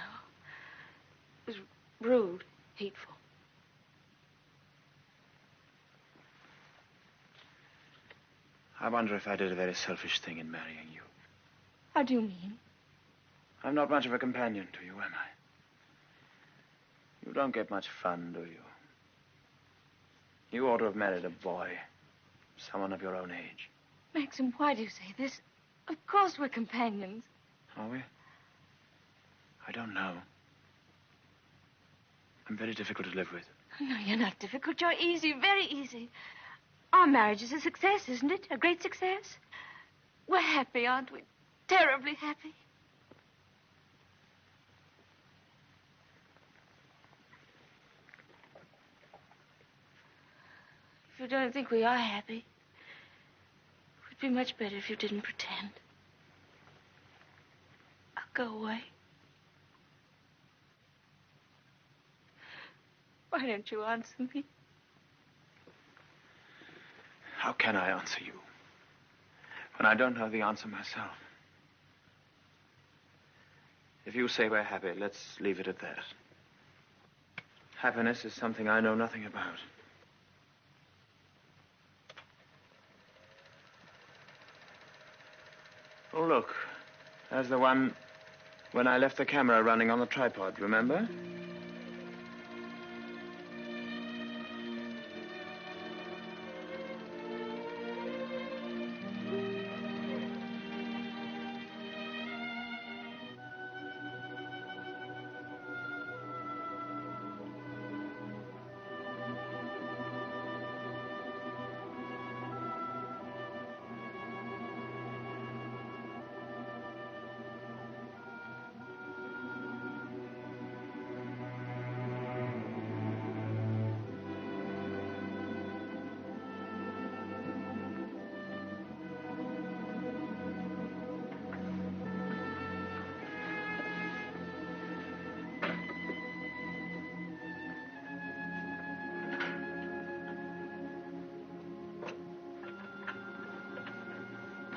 It was rude, hateful. I wonder if I did a very selfish thing in marrying you. How do you mean? I'm not much of a companion to you, am I? You don't get much fun, do you? You ought to have married a boy. Someone of your own age. Maxim, why do you say this? Of course we're companions. Are we? I don't know. I'm very difficult to live with. No, you're not difficult. You're easy, very easy. Our marriage is a success, isn't it? A great success? We're happy, aren't we? Terribly happy. If you don't think we are happy, it would be much better if you didn't pretend. I'll go away. Why don't you answer me? How can I answer you when I don't know the answer myself? If you say we're happy, let's leave it at that. Happiness is something I know nothing about. Oh, look. There's the one when I left the camera running on the tripod, remember?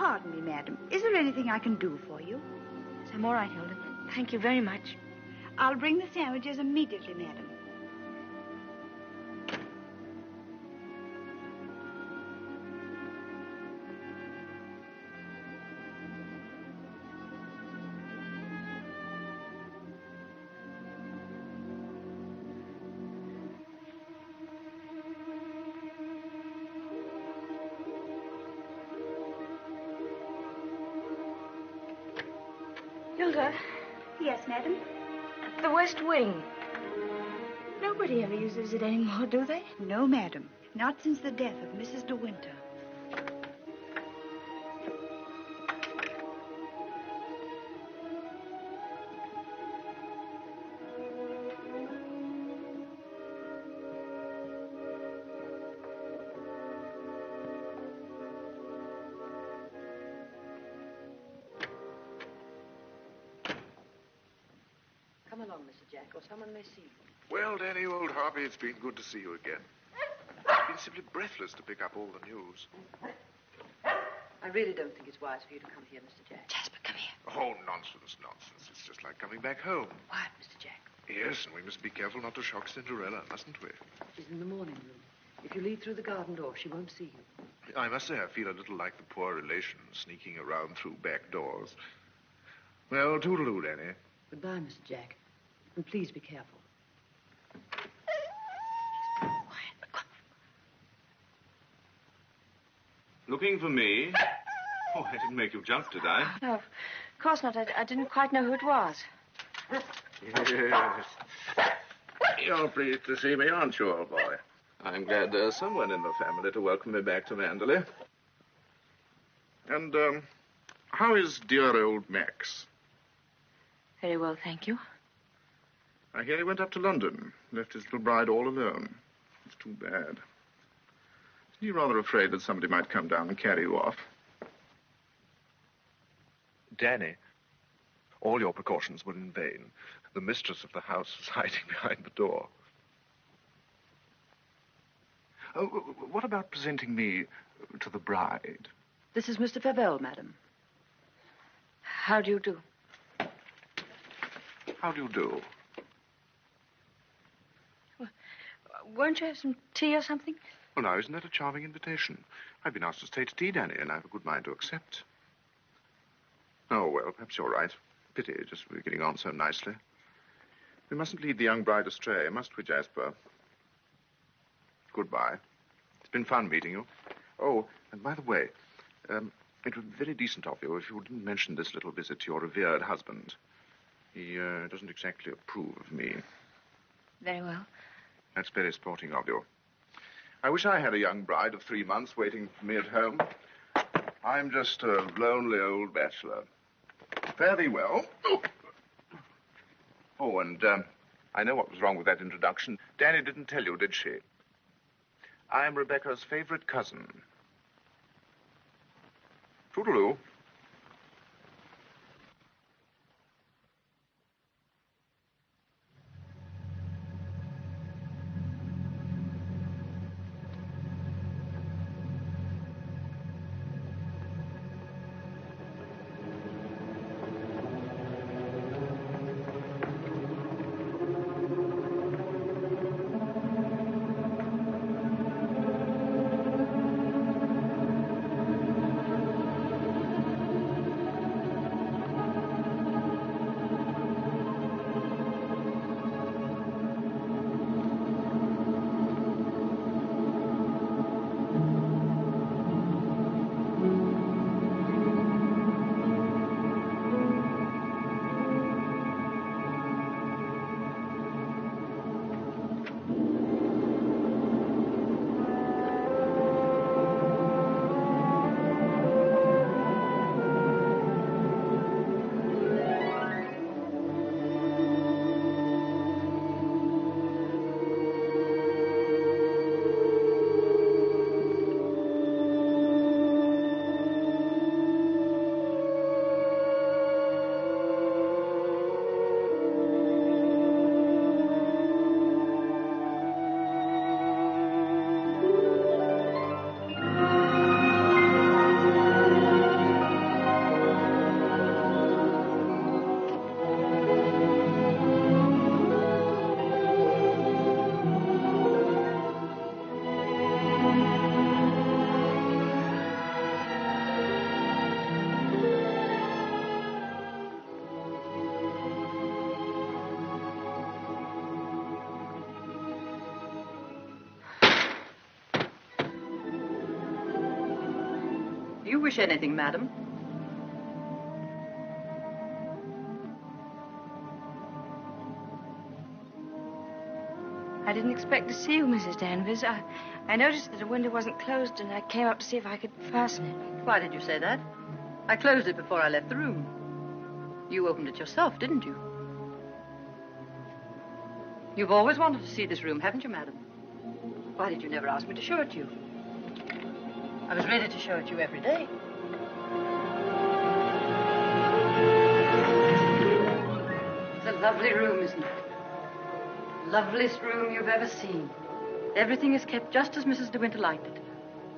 Pardon me, madam. Is there anything I can do for you? I'm all right, Hilda. Thank you very much. I'll bring the sandwiches immediately, madam. Hilda, Yes, madam? the West Wing. Nobody ever uses it anymore, do they? No, madam. Not since the death of Mrs. De Winter. Come along, Mr. Jack, or someone may see you. Well, Danny, old Harvey, it's been good to see you again. I've been simply breathless to pick up all the news. I really don't think it's wise for you to come here, Mr. Jack. Jasper, come here. Oh, nonsense, nonsense. It's just like coming back home. Quiet, Mr. Jack. Yes, and we must be careful not to shock Cinderella, mustn't we? She's in the morning room. If you leave through the garden door, she won't see you. I must say I feel a little like the poor relation sneaking around through back doors. Well, toodaloo, Danny. Goodbye, Mr. Jack. And please be careful. Looking for me? Oh, I didn't make you jump, did I? No, of course not. I didn't quite know who it was. Yes. You're pleased to see me, aren't you, old boy? I'm glad there's someone in the family to welcome me back to Manderley. And, how is dear old Max? Very well, thank you. I hear he went up to London, left his little bride all alone. It's too bad. Isn't he rather afraid that somebody might come down and carry you off? Danny, all your precautions were in vain. The mistress of the house was hiding behind the door. Oh, what about presenting me to the bride? This is Mr. Favell, madam. How do you do? How do you do? Won't you have some tea or something? Well, now, isn't that a charming invitation? I've been asked to stay to tea, Danny, and I have a good mind to accept. Oh, well, perhaps you're right. Pity, just we're getting on so nicely. We mustn't lead the young bride astray, must we, Jasper? Goodbye. It's been fun meeting you. Oh, and by the way, it would be very decent of you if you didn't mention this little visit to your revered husband. He doesn't exactly approve of me. Very well. That's very sporting of you. I wish I had a young bride of 3 months waiting for me at home. I'm just a lonely old bachelor. Fare thee well. Oh, and I know what was wrong with that introduction. Danny didn't tell you, did she? I am Rebecca's favorite cousin. Toodaloo. you wish anything, madam. I didn't expect to see you, Mrs. Danvers. I noticed that the window wasn't closed, and I came up to see if I could fasten it. Why did you say that? I closed it before I left the room. You opened it yourself, didn't you? You've always wanted to see this room, haven't you, madam? Why did you never ask me to show it to you? I was ready to show it to you every day. It's a lovely room, isn't it? Loveliest room you've ever seen. Everything is kept just as Mrs. De Winter liked it.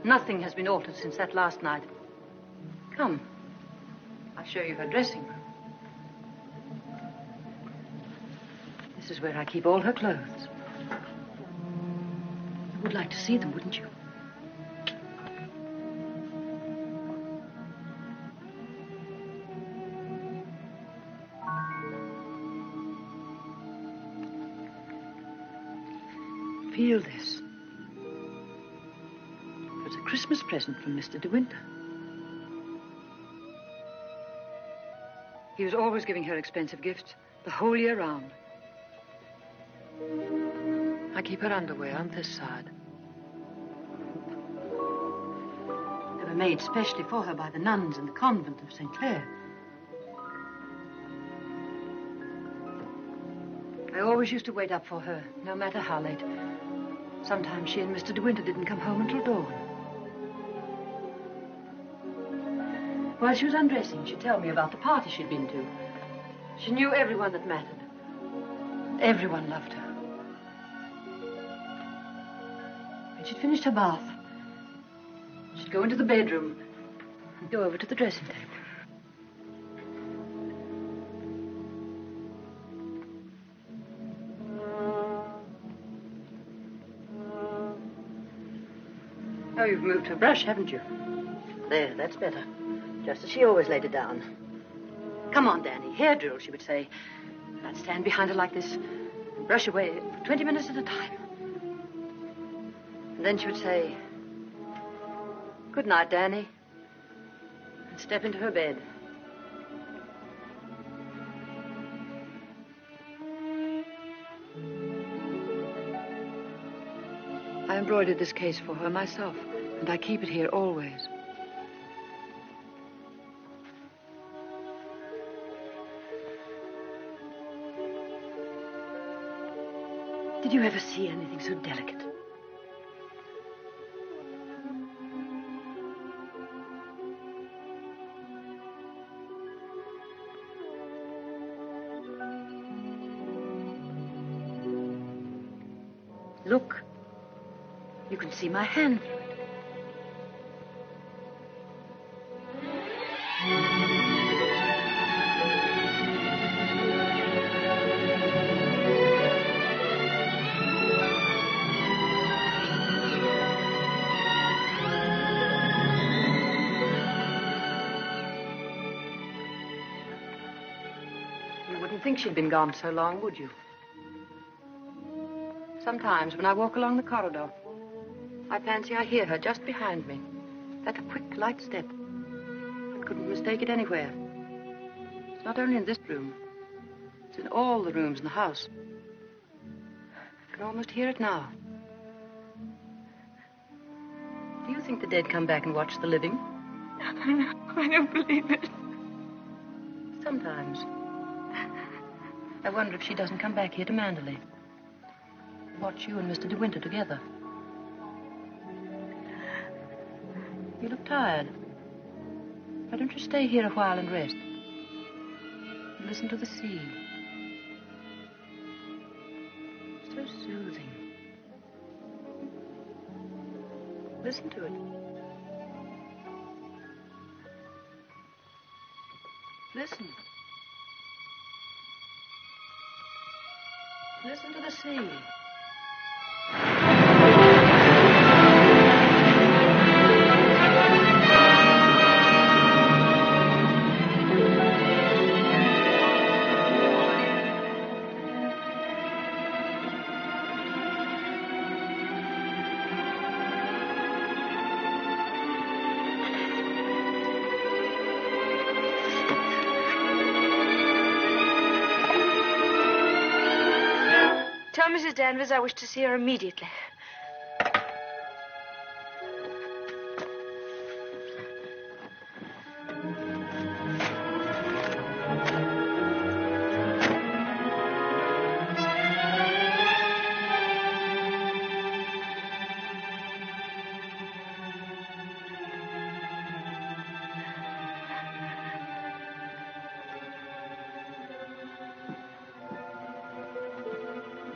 Nothing has been altered since that last night. Come. I'll show you her dressing room. This is where I keep all her clothes. You would like to see them, wouldn't you? Feel this. It was a Christmas present from Mr. De Winter. He was always giving her expensive gifts the whole year round. I keep her underwear on this side. They were made specially for her by the nuns in the convent of St. Clair. I always used to wait up for her, no matter how late. Sometimes she and Mr. De Winter didn't come home until dawn. While she was undressing, she'd tell me about the party she'd been to. She knew everyone that mattered. Everyone loved her. When she'd finished her bath, she'd go into the bedroom and go over to the dressing table. Oh, you've moved her brush, haven't you? There, that's better. Just as she always laid it down. Come on, Danny. Hair drill, she would say. I'd stand behind her like this and brush away for 20 minutes at a time. And then she would say, "Good night, Danny," and step into her bed. I embroidered this case for her myself, and I keep it here always. Did you ever see anything so delicate? Look. You can see my hand through it. You wouldn't think she'd been gone so long, would you? Sometimes when I walk along the corridor, I fancy I hear her just behind me. Like a quick, light step. I couldn't mistake it anywhere. It's not only in this room. It's in all the rooms in the house. I can almost hear it now. Do you think the dead come back and watch the living? I don't believe it. Sometimes. I wonder if she doesn't come back here to Manderley. Watch you and Mr. De Winter together. You look tired. Why don't you stay here a while and rest? Listen to the sea. So soothing. Listen to it. Listen. Listen to the sea. Mrs. Danvers, I wish to see her immediately.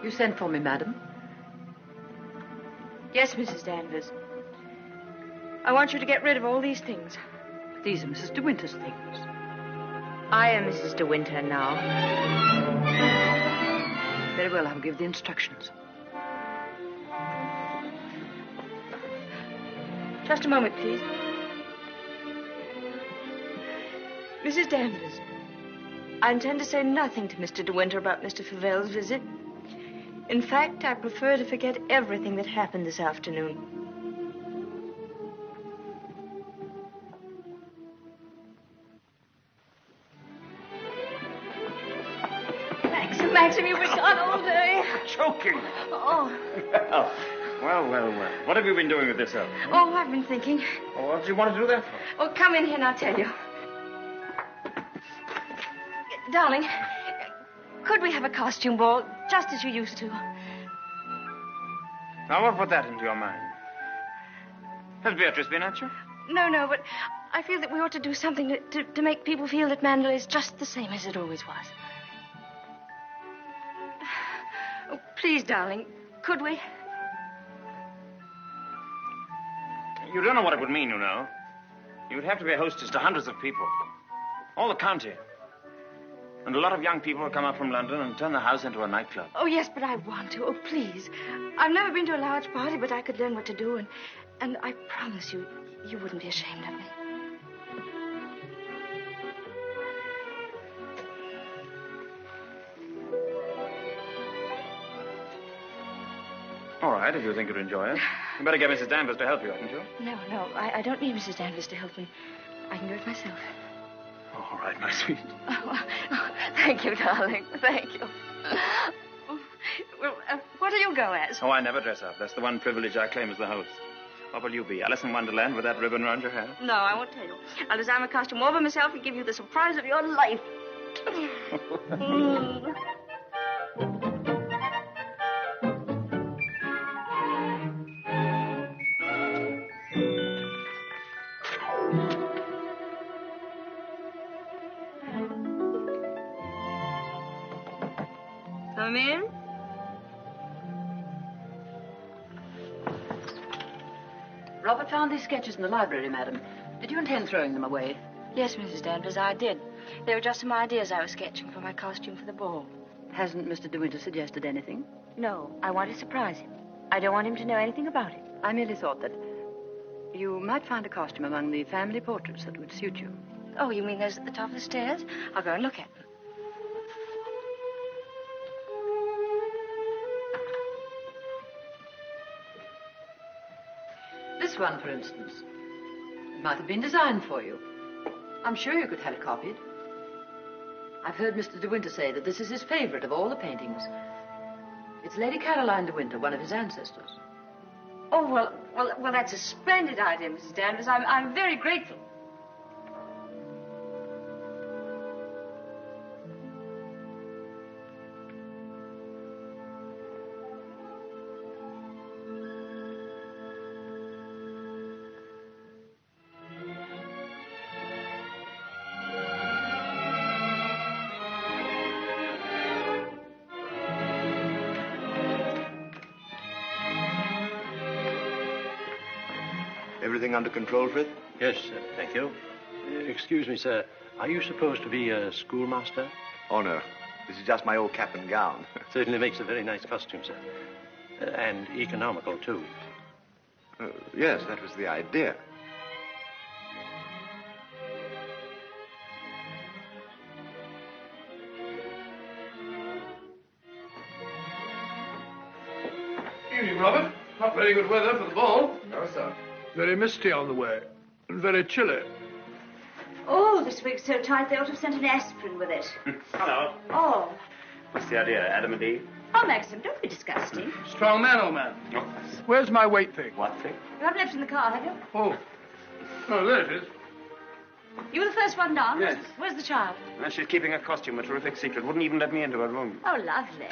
You sent for me, madam? Yes, Mrs. Danvers. I want you to get rid of all these things. These are Mrs. De Winter's things. I am Mrs. De Winter now. Very well, I'll give the instructions. Just a moment, please. Mrs. Danvers, I intend to say nothing to Mr. De Winter about Mr. Favel's visit. In fact, I prefer to forget everything that happened this afternoon. Maxim, you've been gone all day. Choking. Oh. Well. What have you been doing with yourself? Oh, I've been thinking. Oh, what do you want to do that for? Oh, come in here and I'll tell you. Darling, could we have a costume ball, just as you used to? Now, what put that into your mind? Has Beatrice been at you? No, but I feel that we ought to do something to make people feel that Mandalay is just the same as it always was. Oh, please, darling, could we? You don't know what it would mean, you know. You would have to be a hostess to hundreds of people. All the county. And a lot of young people will come up from London and turn the house into a nightclub. Oh, yes, but I want to. Oh, please. I've never been to a large party, but I could learn what to do, and I promise you, you wouldn't be ashamed of me. All right, if you think you'd enjoy it. You better get Mrs. Danvers to help you, hadn't you? No, I don't need Mrs. Danvers to help me. I can do it myself. All right, my sweet. Oh, thank you, darling. Thank you. Well, what do you go as? Oh, I never dress up. That's the one privilege I claim as the host. What will you be, Alice in Wonderland with that ribbon around your hair? No, I won't tell you. I'll design a costume all by myself and give you the surprise of your life. Come in. Robert found these sketches in the library, madam. Did you intend throwing them away? Yes, Mrs. Danvers, I did. They were just some ideas I was sketching for my costume for the ball. Hasn't Mr. De Winter suggested anything? No, I want to surprise him. I don't want him to know anything about it. I merely thought that you might find a costume among the family portraits that would suit you. Oh, you mean those at the top of the stairs? I'll go and look at them. This one, for instance. It might have been designed for you. I'm sure you could have it copied. I've heard Mr. De Winter say that this is his favorite of all the paintings. It's Lady Caroline De Winter, one of his ancestors. Oh, well, that's a splendid idea, Mrs. Danvers. I'm very grateful. Everything under control, Frith? Yes, thank you. Excuse me, sir. Are you supposed to be a schoolmaster? Oh, no. This is just my old cap and gown. Certainly makes a very nice costume, sir. And economical, too. Yes, that was the idea. Evening, Robert. Not very good weather for the ball. No, sir. Very misty on the way. And very chilly. Oh, this wig's so tight they ought to have sent an aspirin with it. Hello. Oh. What's the idea, Adam and Eve? Oh, Maxim, don't be disgusting. Strong man, old man. Oh. Where's my weight thing? What thing? You haven't left it in the car, have you? Oh. Oh, there it is. You were the first one down? Yes. Where's the child? Well, she's keeping her costume a terrific secret. Wouldn't even let me into her room. Oh, lovely.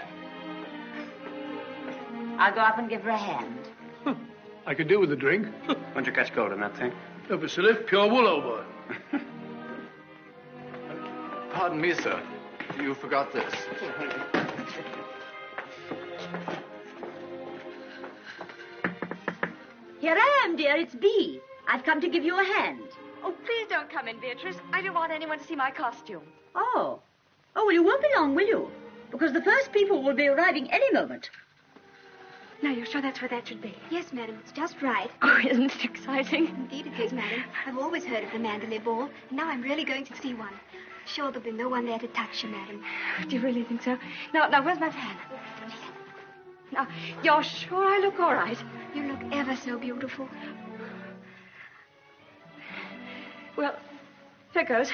I'll go up and give her a hand. I could do with a drink. Won't you catch cold in that thing? No, but silly, pure wool, old boy. Pardon me, sir. You forgot this. Here I am, dear. It's Bee. I've come to give you a hand. Oh, please don't come in, Beatrice. I don't want anyone to see my costume. Oh. Oh, well, you won't be long, will you? Because the first people will be arriving any moment. Now, you're sure that's where that should be? Yes, madam, it's just right. Oh, isn't it exciting? Indeed it is, madam. I've always heard of the Mandalay Ball, and now I'm really going to see one. Sure, there'll be no one there to touch you, madam. Do you really think so? Now, where's my fan? Now, you're sure I look all right? You look ever so beautiful. Well, here goes.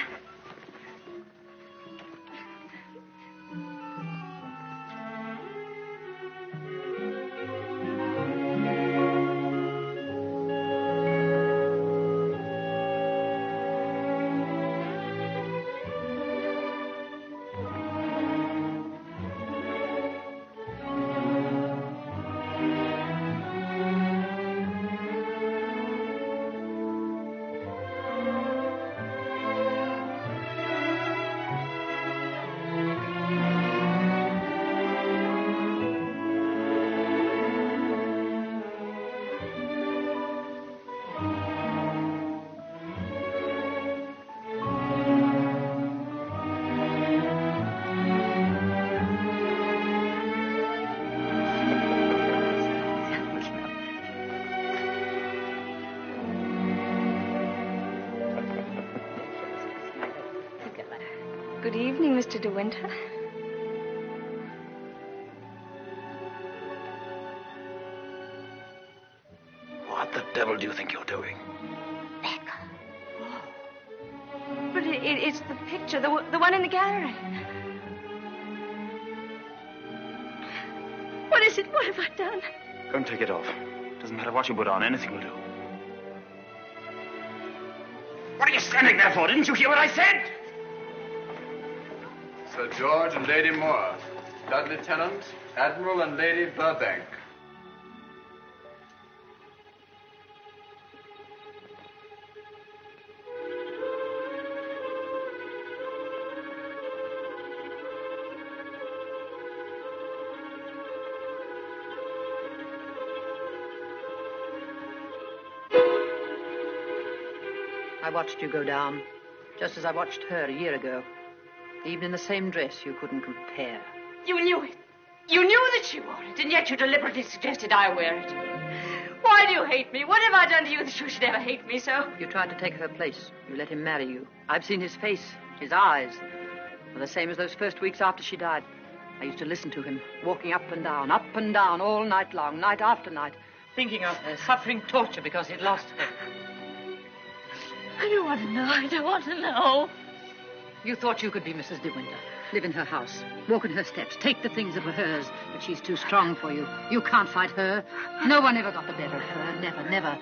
Good evening, Mr. De Winter. What the devil do you think you're doing? But it's the picture, the one in the gallery. What is it? What have I done? Go and take it off. Doesn't matter what you put on, anything will do. What are you standing there for? Didn't you hear what I said? Sir George and Lady Moore. Dudley Tennant, Admiral and Lady Burbank. I watched you go down, just as I watched her a year ago. Even in the same dress, you couldn't compare. You knew it. You knew that she wore it, and yet you deliberately suggested I wear it. Why do you hate me? What have I done to you that you should ever hate me so? You tried to take her place. You let him marry you. I've seen his face, his eyes. Were the same as those first weeks after she died. I used to listen to him, walking up and down, all night long, night after night, thinking of her, suffering torture because he'd lost her. I don't want to know. I don't want to know. You thought you could be Mrs. De Winter, live in her house, walk in her steps, take the things that were hers, but she's too strong for you. You can't fight her. No one ever got the better of her. Never, never.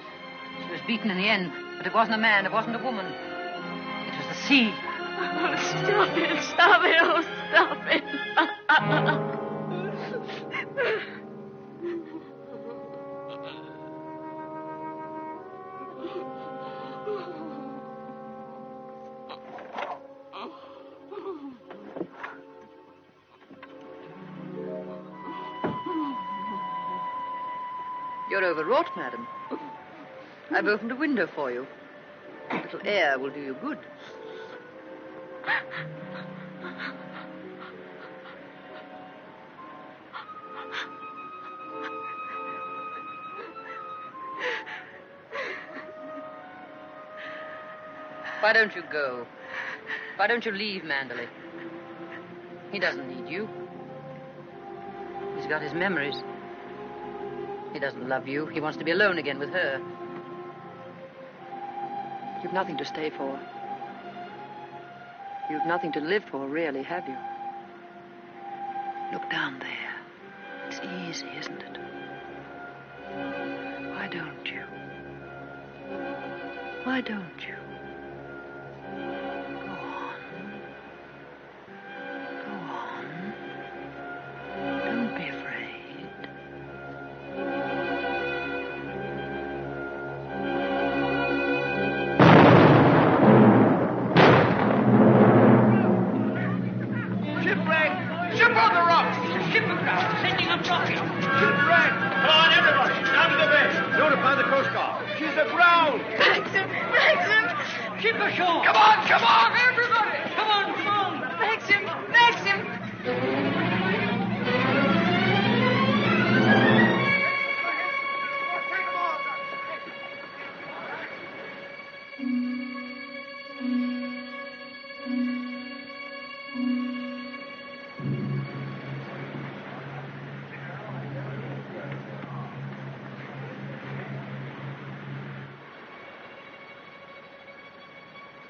She was beaten in the end, but it wasn't a man, it wasn't a woman. It was the sea. Oh, stop it, stop it, oh, stop it. You're overwrought, madam. I've opened a window for you. A little air will do you good. Why don't you go? Why don't you leave Mandalay? He doesn't need you. He's got his memories. He doesn't love you. He wants to be alone again with her. You've nothing to stay for. You've nothing to live for, really, have you? Look down there. easy, isn't it? Why don't you? Why don't you? Go on. Go on. Don't be afraid. Shipwreck! Ship on the rocks! Ship aground! Sending up shocking! Shipwreck! Come on, everybody! Down to the base! Notify the Coast Guard! She's aground! Maxim! Maxim! Ship ashore! Come on, everybody! Come on! Maxim! Maxim!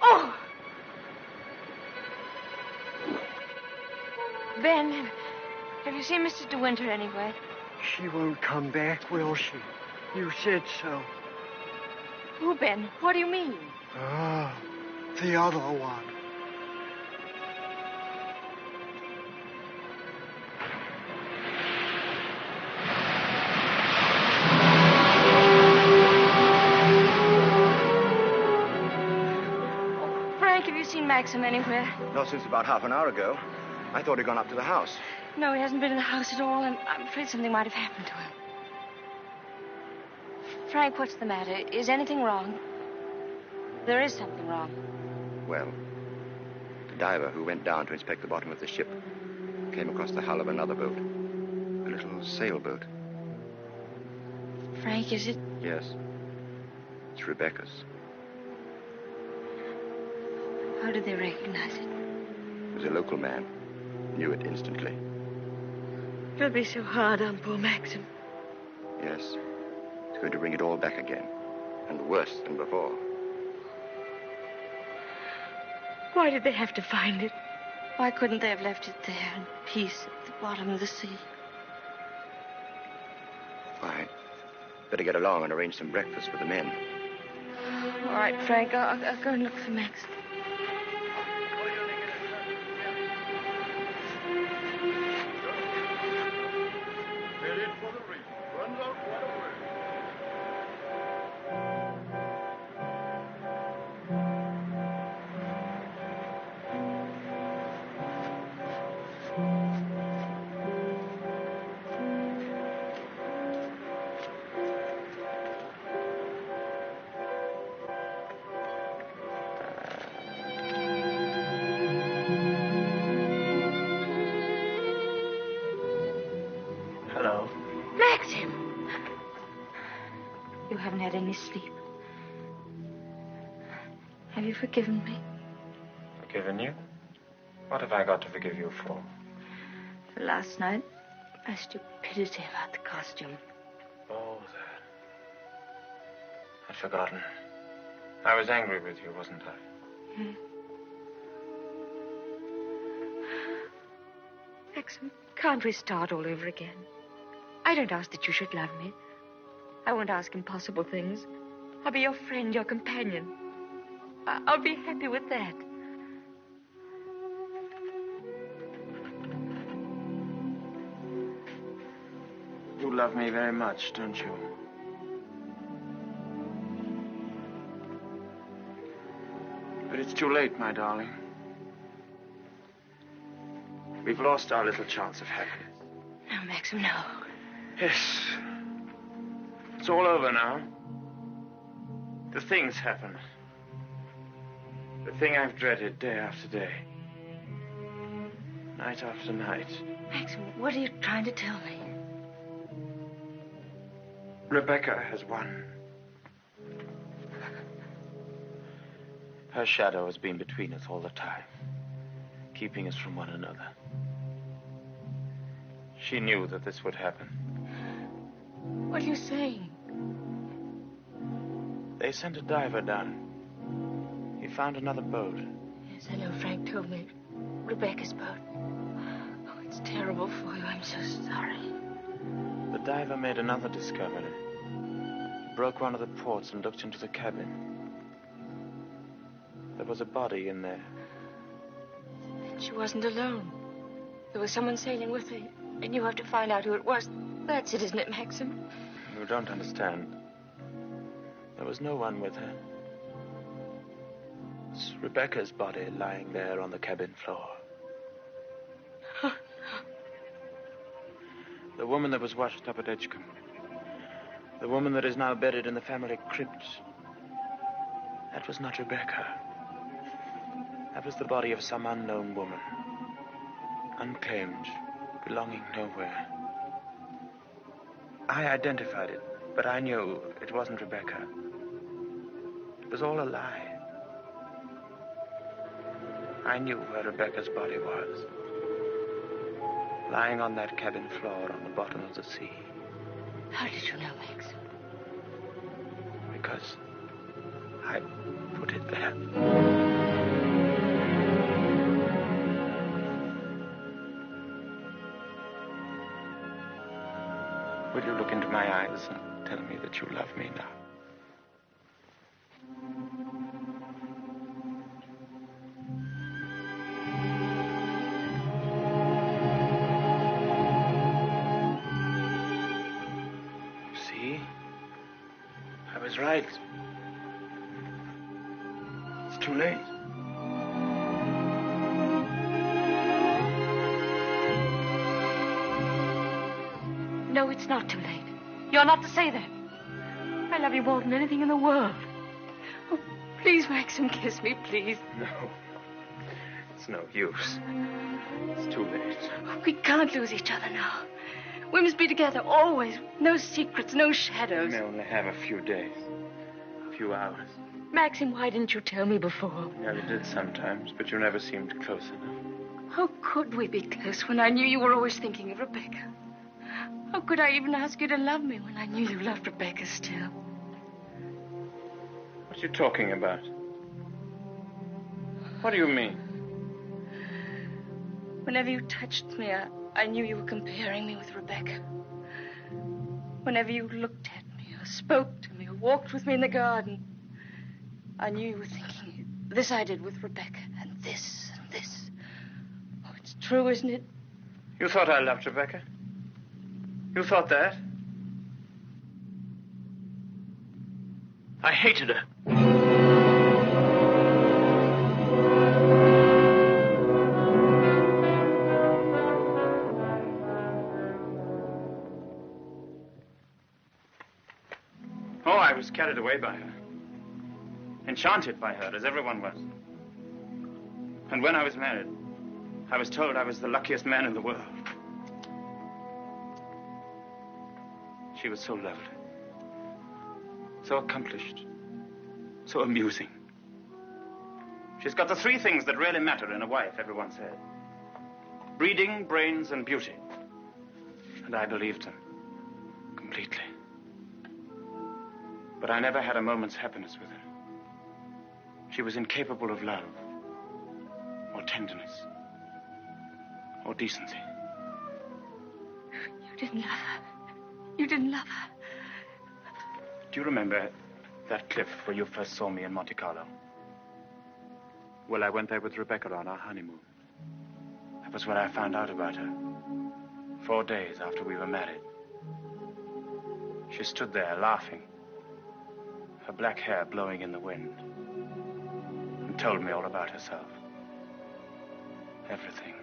Oh! Ben, have you seen Mrs. De Winter anywhere? She won't come back, will she? You said so. Who, Ben? What do you mean? Ah, the other one. Frank, have you seen Maxim anywhere? Not since about half an hour ago. I thought he'd gone up to the house. No, he hasn't been in the house at all, and I'm afraid something might have happened to him. Frank, what's the matter? Is anything wrong? There is something wrong. Well, the diver who went down to inspect the bottom of the ship came across the hull of another boat. A little sailboat. Frank, is it? Yes. It's Rebecca's. How did they recognize it? It was a local man. Knew it instantly. It'll be so hard on poor Maxim. Yes. It's going to bring it all back again. And worse than before. Why did they have to find it? Why couldn't they have left it there in peace at the bottom of the sea? Why, better get along and arrange some breakfast for the men. All right, Frank, I'll go and look for Maxim. Hello. Maxim! You haven't had any sleep. Have you forgiven me? Forgiven you? What have I got to forgive you for? For last night, my stupidity about the costume. Oh, that. I'd forgotten. I was angry with you, wasn't I? Hmm. Maxim, can't we start all over again? I don't ask that you should love me. I won't ask impossible things. I'll be your friend, your companion. I'll be happy with that. You love me very much, don't you? But it's too late, my darling. We've lost our little chance of happiness. No, Maxim, no. Yes. It's all over now. The thing's happened. The thing I've dreaded day after day. Night after night. Maxim, what are you trying to tell me? Rebecca has won. Her shadow has been between us all the time, keeping us from one another. She knew that this would happen. What are you saying? They sent a diver down. He found another boat. Yes, I know. Frank told me. Rebecca's boat. Oh, it's terrible for you. I'm so sorry. The diver made another discovery. Broke one of the ports and looked into the cabin. There was a body in there. She wasn't alone. There was someone sailing with her, and you have to find out who it was. That's it, isn't it, Maxim? You don't understand. There was no one with her. It's Rebecca's body lying there on the cabin floor. The woman that was washed up at Edgecombe. The woman that is now buried in the family crypt. That was not Rebecca. That was the body of some unknown woman. Unclaimed, belonging nowhere. I identified it, but I knew it wasn't Rebecca. It was all a lie. I knew where Rebecca's body was. Lying on that cabin floor on the bottom of the sea. How did you know, Max? Because I put it there. Will you look into my eyes and tell me that you love me now? I was right. It's too late. No, it's not too late. You're not to say that. I love you more than anything in the world. Oh, please, Maxim, kiss me, please. No. It's no use. It's too late. Oh, we can't lose each other now. We must be together always. No secrets, no shadows. We may only have a few days. A few hours. Maxim, why didn't you tell me before? Yeah, you did sometimes, but you never seemed close enough. How could we be close when I knew you were always thinking of Rebecca? How could I even ask you to love me when I knew you loved Rebecca still? What are you talking about? What do you mean? Whenever you touched me, I knew you were comparing me with Rebecca. Whenever you looked at me or spoke to me or walked with me in the garden, I knew you were thinking, this I did with Rebecca, and this, and this. Oh, it's true, isn't it? You thought I loved Rebecca? You thought that? I hated her. Oh, I was carried away by her. Enchanted by her, as everyone was. And when I was married, I was told I was the luckiest man in the world. She was so lovely, so accomplished, so amusing. She's got the three things that really matter in a wife, everyone said. Breeding, brains, and beauty. And I believed them completely. But I never had a moment's happiness with her. She was incapable of love, or tenderness, or decency. You didn't love her. You didn't love her. Do you remember that cliff where you first saw me in Monte Carlo? Well, I went there with Rebecca on our honeymoon. That was when I found out about her. 4 days after we were married. She stood there laughing, her black hair blowing in the wind, and told me all about herself. Everything.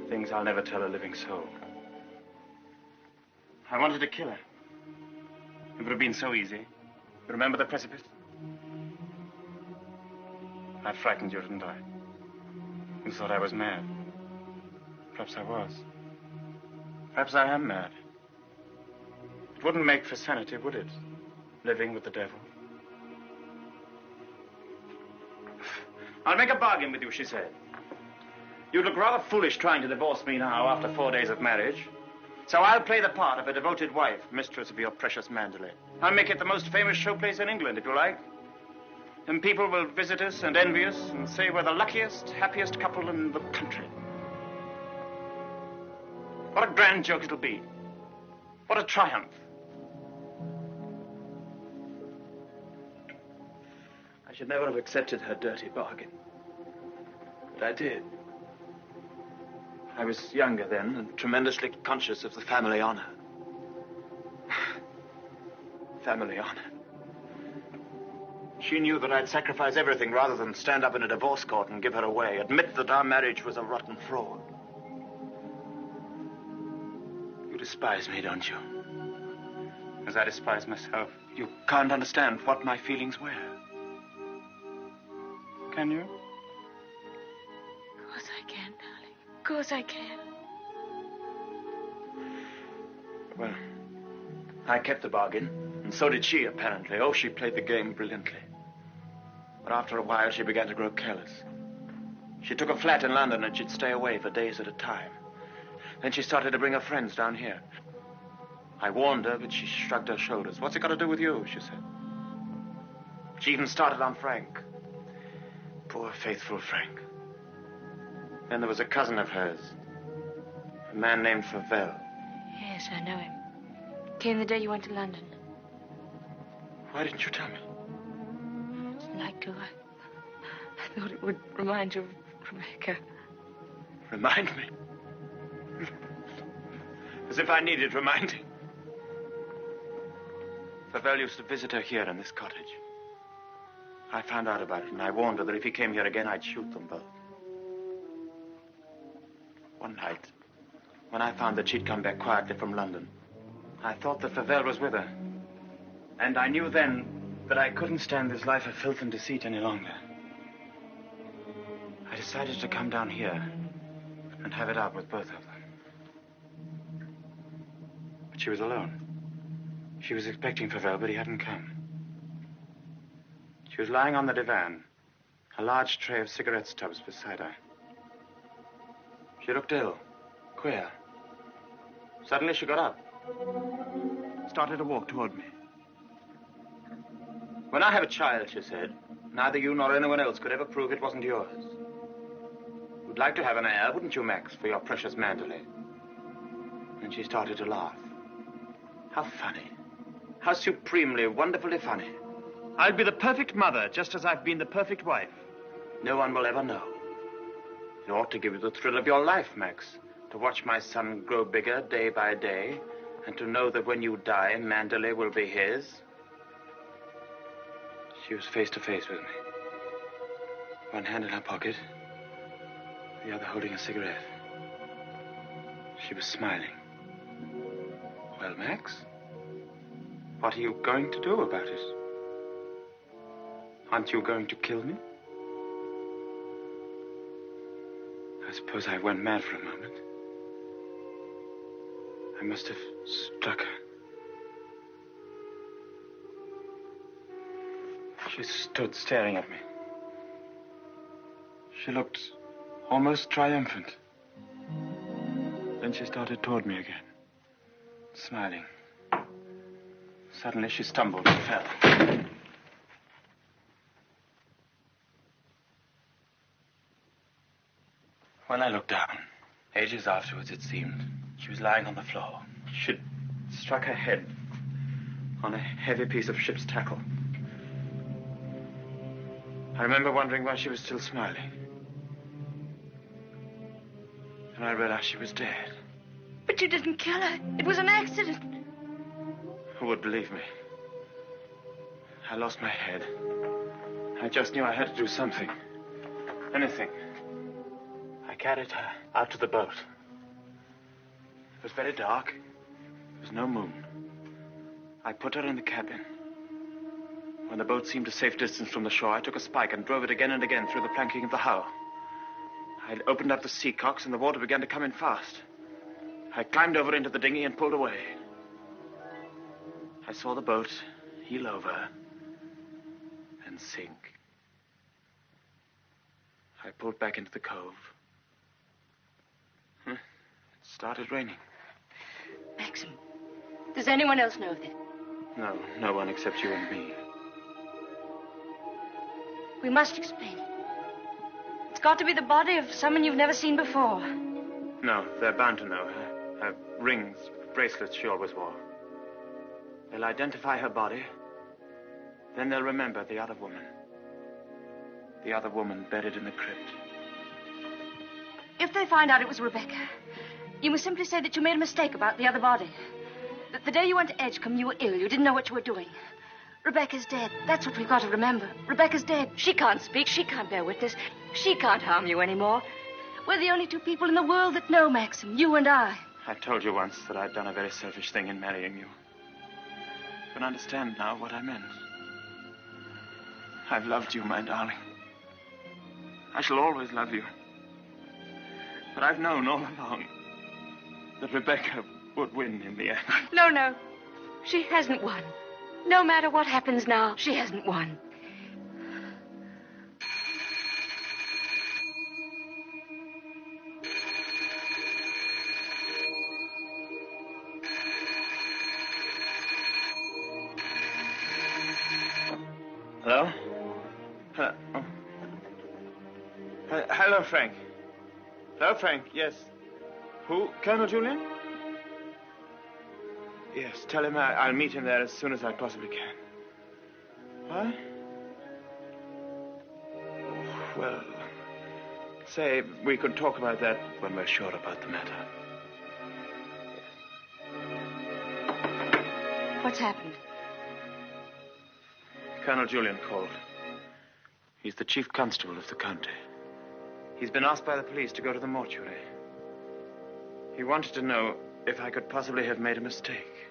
Things I'll never tell a living soul. I wanted to kill her. It would have been so easy. You remember the precipice? I frightened you, didn't I? You thought I was mad. Perhaps I was. Perhaps I am mad. It wouldn't make for sanity, would it? Living with the devil. I'll make a bargain with you, she said. You'd look rather foolish trying to divorce me now after 4 days of marriage. So I'll play the part of a devoted wife, mistress of your precious Mandalay. I'll make it the most famous showplace in England, if you like. And people will visit us and envy us and say we're the luckiest, happiest couple in the country. What a grand joke it'll be. What a triumph. I should never have accepted her dirty bargain. But I did. I was younger then and tremendously conscious of the family honor. Family honor. She knew that I'd sacrifice everything rather than stand up in a divorce court and give her away, admit that our marriage was a rotten fraud. You despise me, don't you? As I despise myself. You can't understand what my feelings were. Can you? Of course I can, darling. Of course I can. Well, I kept the bargain, and so did she, apparently. Oh, she played the game brilliantly. But after a while, she began to grow careless. She took a flat in London, and she'd stay away for days at a time. Then she started to bring her friends down here. I warned her, but she shrugged her shoulders. What's it got to do with you, she said. She even started on Frank. Poor, faithful Frank. Then there was a cousin of hers, a man named Favell. Yes, I know him. Came the day you went to London. Why didn't you tell me? I didn't like to. I thought it would remind you of Rebecca. Remind me? As if I needed reminding. Favell used to visit her here in this cottage. I found out about it, and I warned her that if he came here again, I'd shoot them both. One night, when I found that she'd come back quietly from London, I thought that Favell was with her. And I knew then that I couldn't stand this life of filth and deceit any longer. I decided to come down here and have it out with both of them. But she was alone. She was expecting Favell, but he hadn't come. She was lying on the divan, a large tray of cigarette stubs beside her. She looked ill, queer. Suddenly she got up, started to walk toward me. When I have a child, she said, neither you nor anyone else could ever prove it wasn't yours. You'd like to have an heir, wouldn't you, Max, for your precious Manderley? And she started to laugh. How funny. How supremely, wonderfully funny. I'll be the perfect mother, just as I've been the perfect wife. No one will ever know. It ought to give you the thrill of your life, Max, to watch my son grow bigger day by day, and to know that when you die, Manderley will be his. She was face to face with me. One hand in her pocket, the other holding a cigarette. She was smiling. Well, Max, what are you going to do about it? Aren't you going to kill me? I suppose I went mad for a moment. I must have struck her. She stood staring at me. She looked almost triumphant. Then she started toward me again, smiling. Suddenly she stumbled and fell. When I looked down, ages afterwards it seemed, she was lying on the floor. She'd struck her head on a heavy piece of ship's tackle. I remember wondering why she was still smiling. And I realized she was dead. But you didn't kill her. It was an accident. Who would believe me? I lost my head. I just knew I had to do something. Anything. I carried her out to the boat. It was very dark. There was no moon. I put her in the cabin. When the boat seemed a safe distance from the shore, I took a spike and drove it again and again through the planking of the hull. I opened up the sea cocks and the water began to come in fast. I climbed over into the dinghy and pulled away. I saw the boat heel over and sink. I pulled back into the cove. It started raining. Maxim, does anyone else know this? No, no one except you and me. We must explain it. It's got to be the body of someone you've never seen before. No, they're bound to know. Her rings, bracelets she always wore. They'll identify her body. Then they'll remember the other woman. The other woman buried in the crypt. If they find out it was Rebecca, you must simply say that you made a mistake about the other body. That the day you went to Edgecombe, you were ill. You didn't know what you were doing. Rebecca's dead. That's what we've got to remember. Rebecca's dead. She can't speak. She can't bear witness. She can't harm you anymore. We're the only two people in the world that know, Maxim. You and I. I told you once that I'd done a very selfish thing in marrying you. You can understand now what I meant. I've loved you, my darling. I shall always love you. But I've known all along that Rebecca would win in the end. No, no. She hasn't won. No matter what happens now, she hasn't won. Hello? Hello? Oh. Hello, Frank. Hello, Frank. Yes. Who? Colonel Julian? Yes, tell him I'll meet him there as soon as I possibly can. What? Well, say, we could talk about that when we're sure about the matter. What's happened? Colonel Julian called. He's the chief constable of the county. He's been asked by the police to go to the mortuary. He wanted to know if I could possibly have made a mistake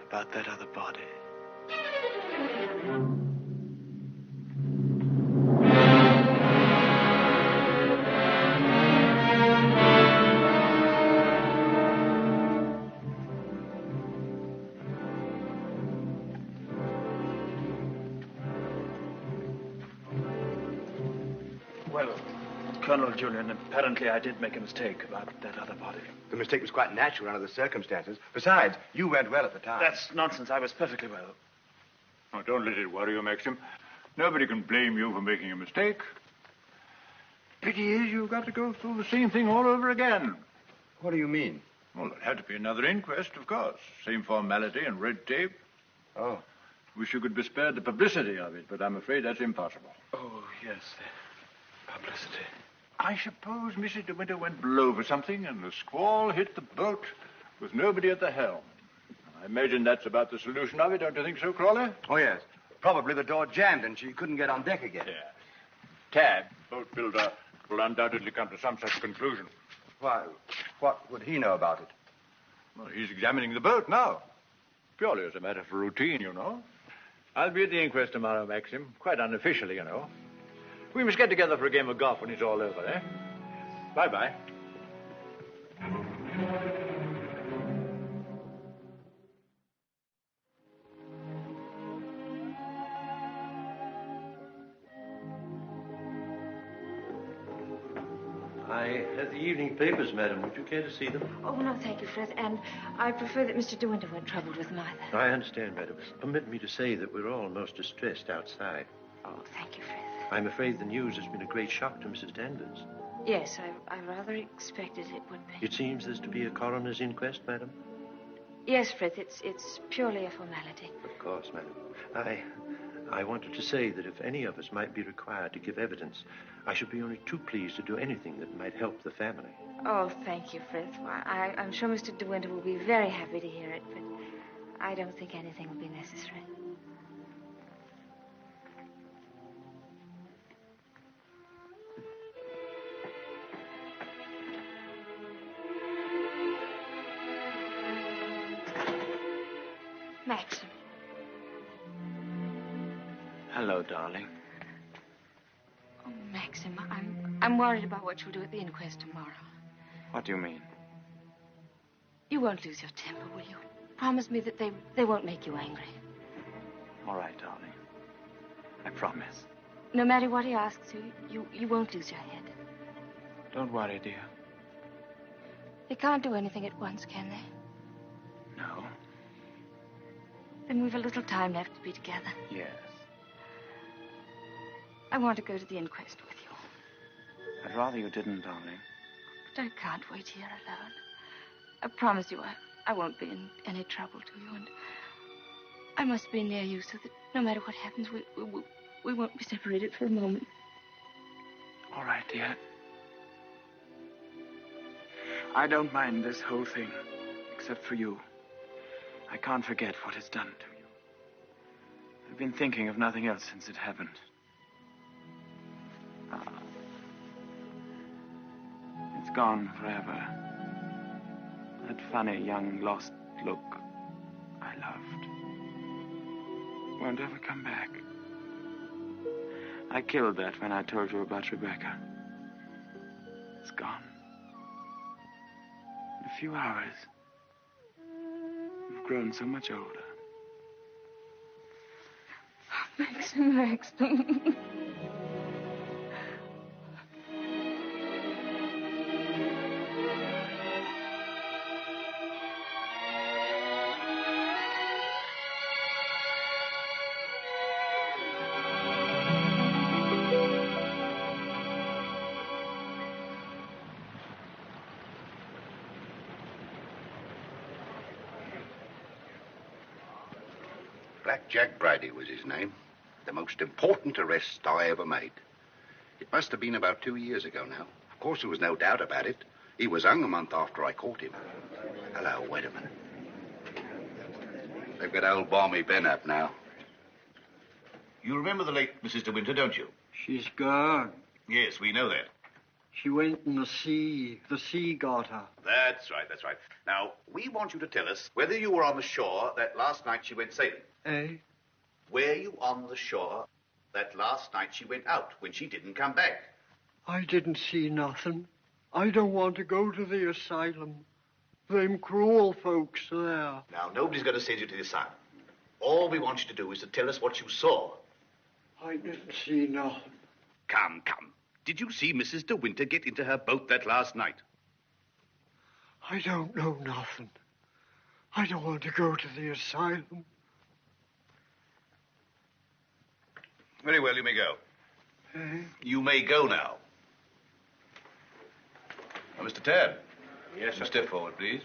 about that other body. Well, Colonel Julian, apparently I did make a mistake about that other body. The mistake was quite natural under the circumstances. Besides, you went well at the time. That's nonsense. I was perfectly well. Oh, don't let it worry you, Maxim. Nobody can blame you for making a mistake. Pity is you've got to go through the same thing all over again. What do you mean? Well, there'll have to be another inquest, of course. Same formality and red tape. Oh. Wish you could be spared the publicity of it, but I'm afraid that's impossible. Oh, yes, the publicity. I suppose Mrs. De Winter went below for something, and the squall hit the boat with nobody at the helm. I imagine that's about the solution of it, don't you think so, Crawley? Oh, yes. Probably the door jammed and she couldn't get on deck again. Yeah. Tad, boat builder, will undoubtedly come to some such conclusion. Why, what would he know about it? Well, he's examining the boat now. Purely as a matter of routine, you know. I'll be at the inquest tomorrow, Maxim. Quite unofficially, you know. We must get together for a game of golf when it's all over, eh? Bye-bye. I have the evening papers, madam. Would you care to see them? Oh, no, thank you, Frith. And I prefer that Mr. De Winter weren't troubled with them either. I understand, madam. Permit me to say that we're all most distressed outside. Oh, thank you, Frith. I'm afraid the news has been a great shock to Mrs. Danvers. Yes, I rather expected it would be. It seems there's to be a coroner's inquest, madam? Yes, Frith, it's purely a formality. Of course, madam. I wanted to say that if any of us might be required to give evidence, I should be only too pleased to do anything that might help the family. Oh, thank you, Frith. Well, I'm sure Mr. De Winter will be very happy to hear it, but I don't think anything will be necessary. Maxim. Hello, darling. Oh, Maxim, I'm worried about what you'll do at the inquest tomorrow. What do you mean? You won't lose your temper, will you? Promise me that they won't make you angry. All right, darling. I promise. No matter what he asks you won't lose your head. Don't worry, dear. They can't do anything at once, can they? No. Then we've a little time left to be together. Yes. I want to go to the inquest with you. I'd rather you didn't, darling. But I can't wait here alone. I promise you I won't be in any trouble to you, and I must be near you so that no matter what happens, we won't be separated for a moment. All right, dear. I don't mind this whole thing, except for you. I can't forget what it's done to you. I've been thinking of nothing else since it happened. It's gone forever. That funny, young, lost look I loved won't ever come back. I killed that when I told you about Rebecca. It's gone. In a few hours, you've grown so much older. Maxim. Black Jack Bridie was his name. The most important arrest I ever made. It must have been about 2 years ago now. Of course, there was no doubt about it. He was hung a month after I caught him. Hello, wait a minute. They've got old Balmy Ben up now. You remember the late Mrs. De Winter, don't you? She's gone. Yes, we know that. She went in the sea. The sea got her. That's right, that's right. Now, we want you to tell us whether you were on the shore that last night she went sailing. Eh? Were you on the shore that last night she went out when she didn't come back? I didn't see nothing. I don't want to go to the asylum. Them cruel folks there. Now, nobody's going to send you to the asylum. All we want you to do is to tell us what you saw. I didn't see nothing. Come. Did you see Mrs. De Winter get into her boat that last night? I don't know nothing. I don't want to go to the asylum. Very well, you may go. Eh? You may go now. Now, Mr. Tabb. Yes, sir. Step forward, please.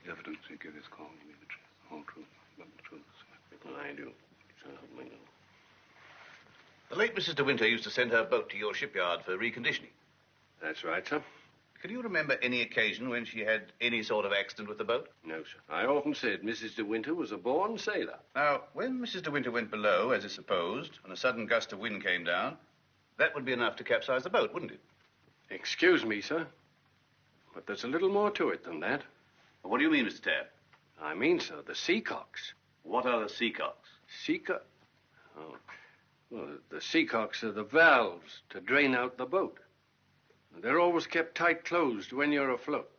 The evidence you give is calling me the truth, whole truth, but the truth. I do. So help me God. The late Mrs. De Winter used to send her boat to your shipyard for reconditioning. That's right, sir. Can you remember any occasion when she had any sort of accident with the boat? No, sir. I often said Mrs. De Winter was a born sailor. Now, when Mrs. De Winter went below, as is supposed, and a sudden gust of wind came down, that would be enough to capsize the boat, wouldn't it? Excuse me, sir, but there's a little more to it than that. Well, what do you mean, Mr. Tabb? I mean, sir, the seacocks. What are the seacocks? Oh, well, the seacocks are the valves to drain out the boat. They're always kept tight closed when you're afloat.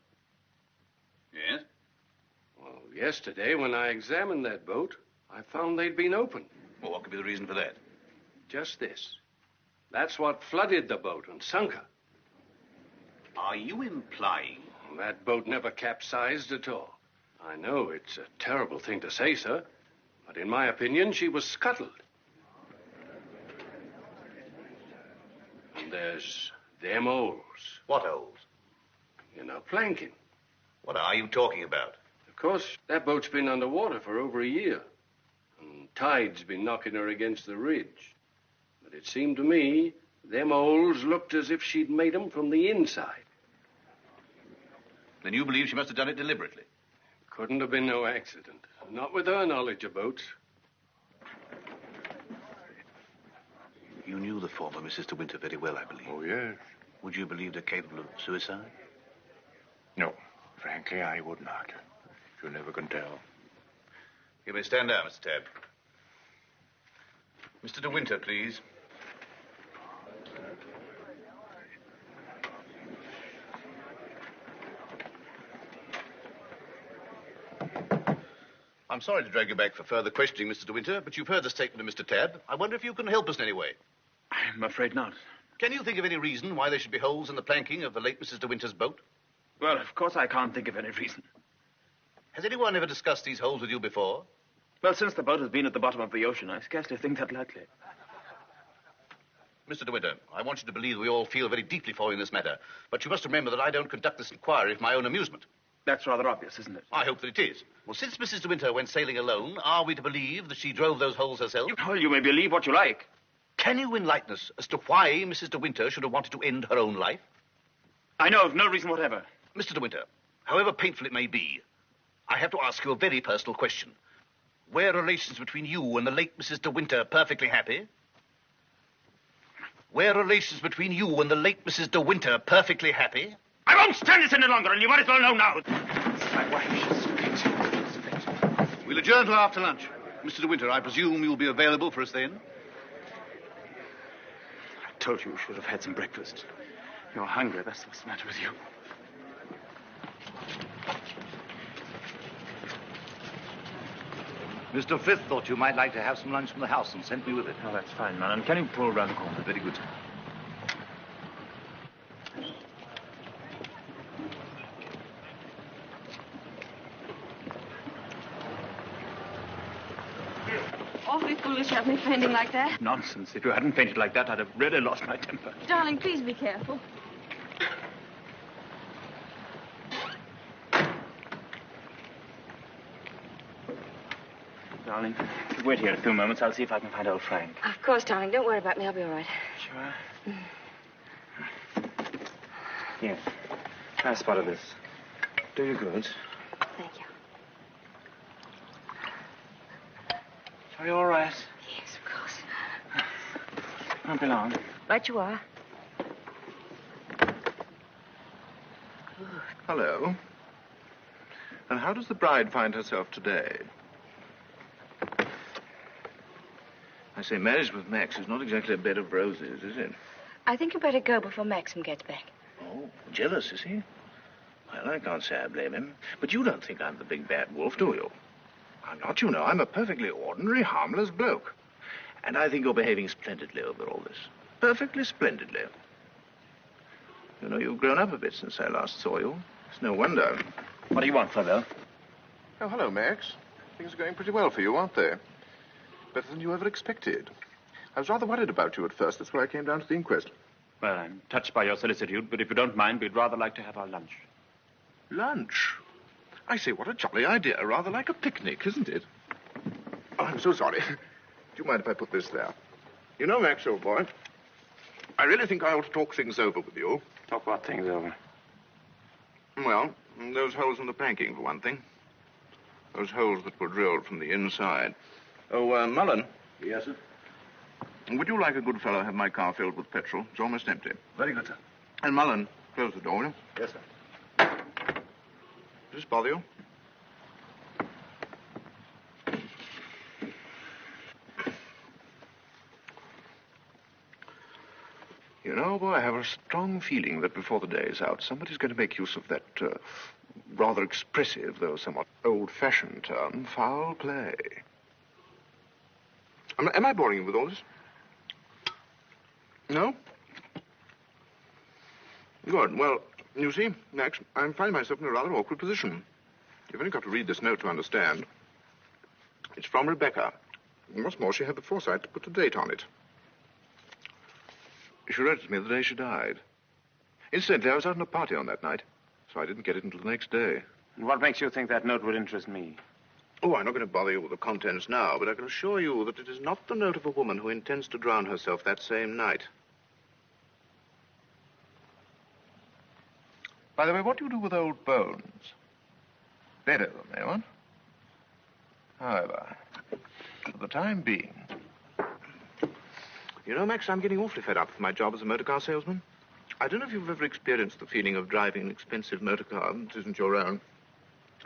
Yes? Well, yesterday, when I examined that boat, I found they'd been open. Well, what could be the reason for that? Just this. That's what flooded the boat and sunk her. Are you implying? That boat never capsized at all. I know it's a terrible thing to say, sir, but in my opinion, she was scuttled. And there's them holes. What holes? You know, planking. What are you talking about? Of course, that boat's been underwater for over a year. And tide's been knocking her against the ridge. But it seemed to me, them holes looked as if she'd made them from the inside. Then you believe she must have done it deliberately? Couldn't have been no accident. Not with her knowledge of boats. You knew the former Mrs. De Winter very well, I believe. Oh, yes. Would you believe her capable of suicide? No. Frankly, I would not. You never can tell. You may stand down, Mr. Tabb. Mr. De Winter, please. I'm sorry to drag you back for further questioning, Mr. De Winter, but you've heard the statement of Mr. Tabb. I wonder if you can help us in any way. I'm afraid not. Can you think of any reason why there should be holes in the planking of the late Mrs. De Winter's boat? Well, of course I can't think of any reason. Has anyone ever discussed these holes with you before? Well, since the boat has been at the bottom of the ocean, I scarcely think that likely. Mr. De Winter, I want you to believe we all feel very deeply for you in this matter. But you must remember that I don't conduct this inquiry for my own amusement. That's rather obvious, isn't it? I hope that it is. Well, since Mrs. De Winter went sailing alone, are we to believe that she drove those holes herself? Well, you may believe what you like. Can you enlighten us as to why Mrs. De Winter should have wanted to end her own life? I know of no reason whatever. Mr. De Winter, however painful it may be, I have to ask you a very personal question. Were relations between you and the late Mrs. De Winter perfectly happy? Were relations between you and the late Mrs. De Winter perfectly happy? I won't stand this any longer, and you might as well know now. My wife, she's fit. We'll adjourn till after lunch. Mr. De Winter, I presume you'll be available for us then? I told you should have had some breakfast. You're hungry, that's what's the matter with you. Mr. Frith thought you might like to have some lunch from the house and sent me with it. Oh, that's fine, man. And can you pull round the corner? Very good. Awfully foolish of me fainting like that. Nonsense. If you hadn't fainted like that, I'd have really lost my temper. Darling, please be careful. Darling, wait here a few moments. I'll see if I can find old Frank. Of course, darling. Don't worry about me. I'll be all right. Sure. Yes. I spotted this. Do you good. Thank you. Are you all right? Yes, of course. Won't be long. Right you are. Hello. And how does the bride find herself today? I say, marriage with Max is not exactly a bed of roses, is it? I think you better go before Maxim gets back. Oh, jealous, is he? Well, I can't say I blame him. But you don't think I'm the big bad wolf, do you? I'm not, you know. I'm a perfectly ordinary, harmless bloke. And I think you're behaving splendidly over all this. Perfectly splendidly. You know, you've grown up a bit since I last saw you. It's no wonder. What do you want, Flavelle? Oh, hello, Max. Things are going pretty well for you, aren't they? Better than you ever expected. I was rather worried about you at first. That's why I came down to the inquest. Well, I'm touched by your solicitude, but if you don't mind, we'd rather like to have our lunch. Lunch? I say, what a jolly idea. Rather like a picnic, isn't it? Oh, I'm so sorry. Do you mind if I put this there? You know, Max, old boy, I really think I ought to talk things over with you. Talk what things over? Well, those holes in the planking, for one thing. Those holes that were drilled from the inside. Oh, Mullen. Yes, sir? Would you like a good fellow have my car filled with petrol? It's almost empty. Very good, sir. And Mullen, close the door, will you? Yes, sir. Does this bother you? You know, boy, I have a strong feeling that before the day is out, somebody's going to make use of that rather expressive, though somewhat old-fashioned term, foul play. Am I boring you with all this? No? Good. Well, you see, Max, I'm finding myself in a rather awkward position. You've only got to read this note to understand. It's from Rebecca. And what's more, she had the foresight to put a date on it. She wrote it to me the day she died. Incidentally, I was out on a party on that night, so I didn't get it until the next day. And what makes you think that note would interest me? Oh, I'm not going to bother you with the contents now, but I can assure you that it is not the note of a woman who intends to drown herself that same night. By the way, what do you do with old bones? Bury them, eh, what? However, for the time being... You know, Max, I'm getting awfully fed up with my job as a motor car salesman. I don't know if you've ever experienced the feeling of driving an expensive motor car that isn't your own.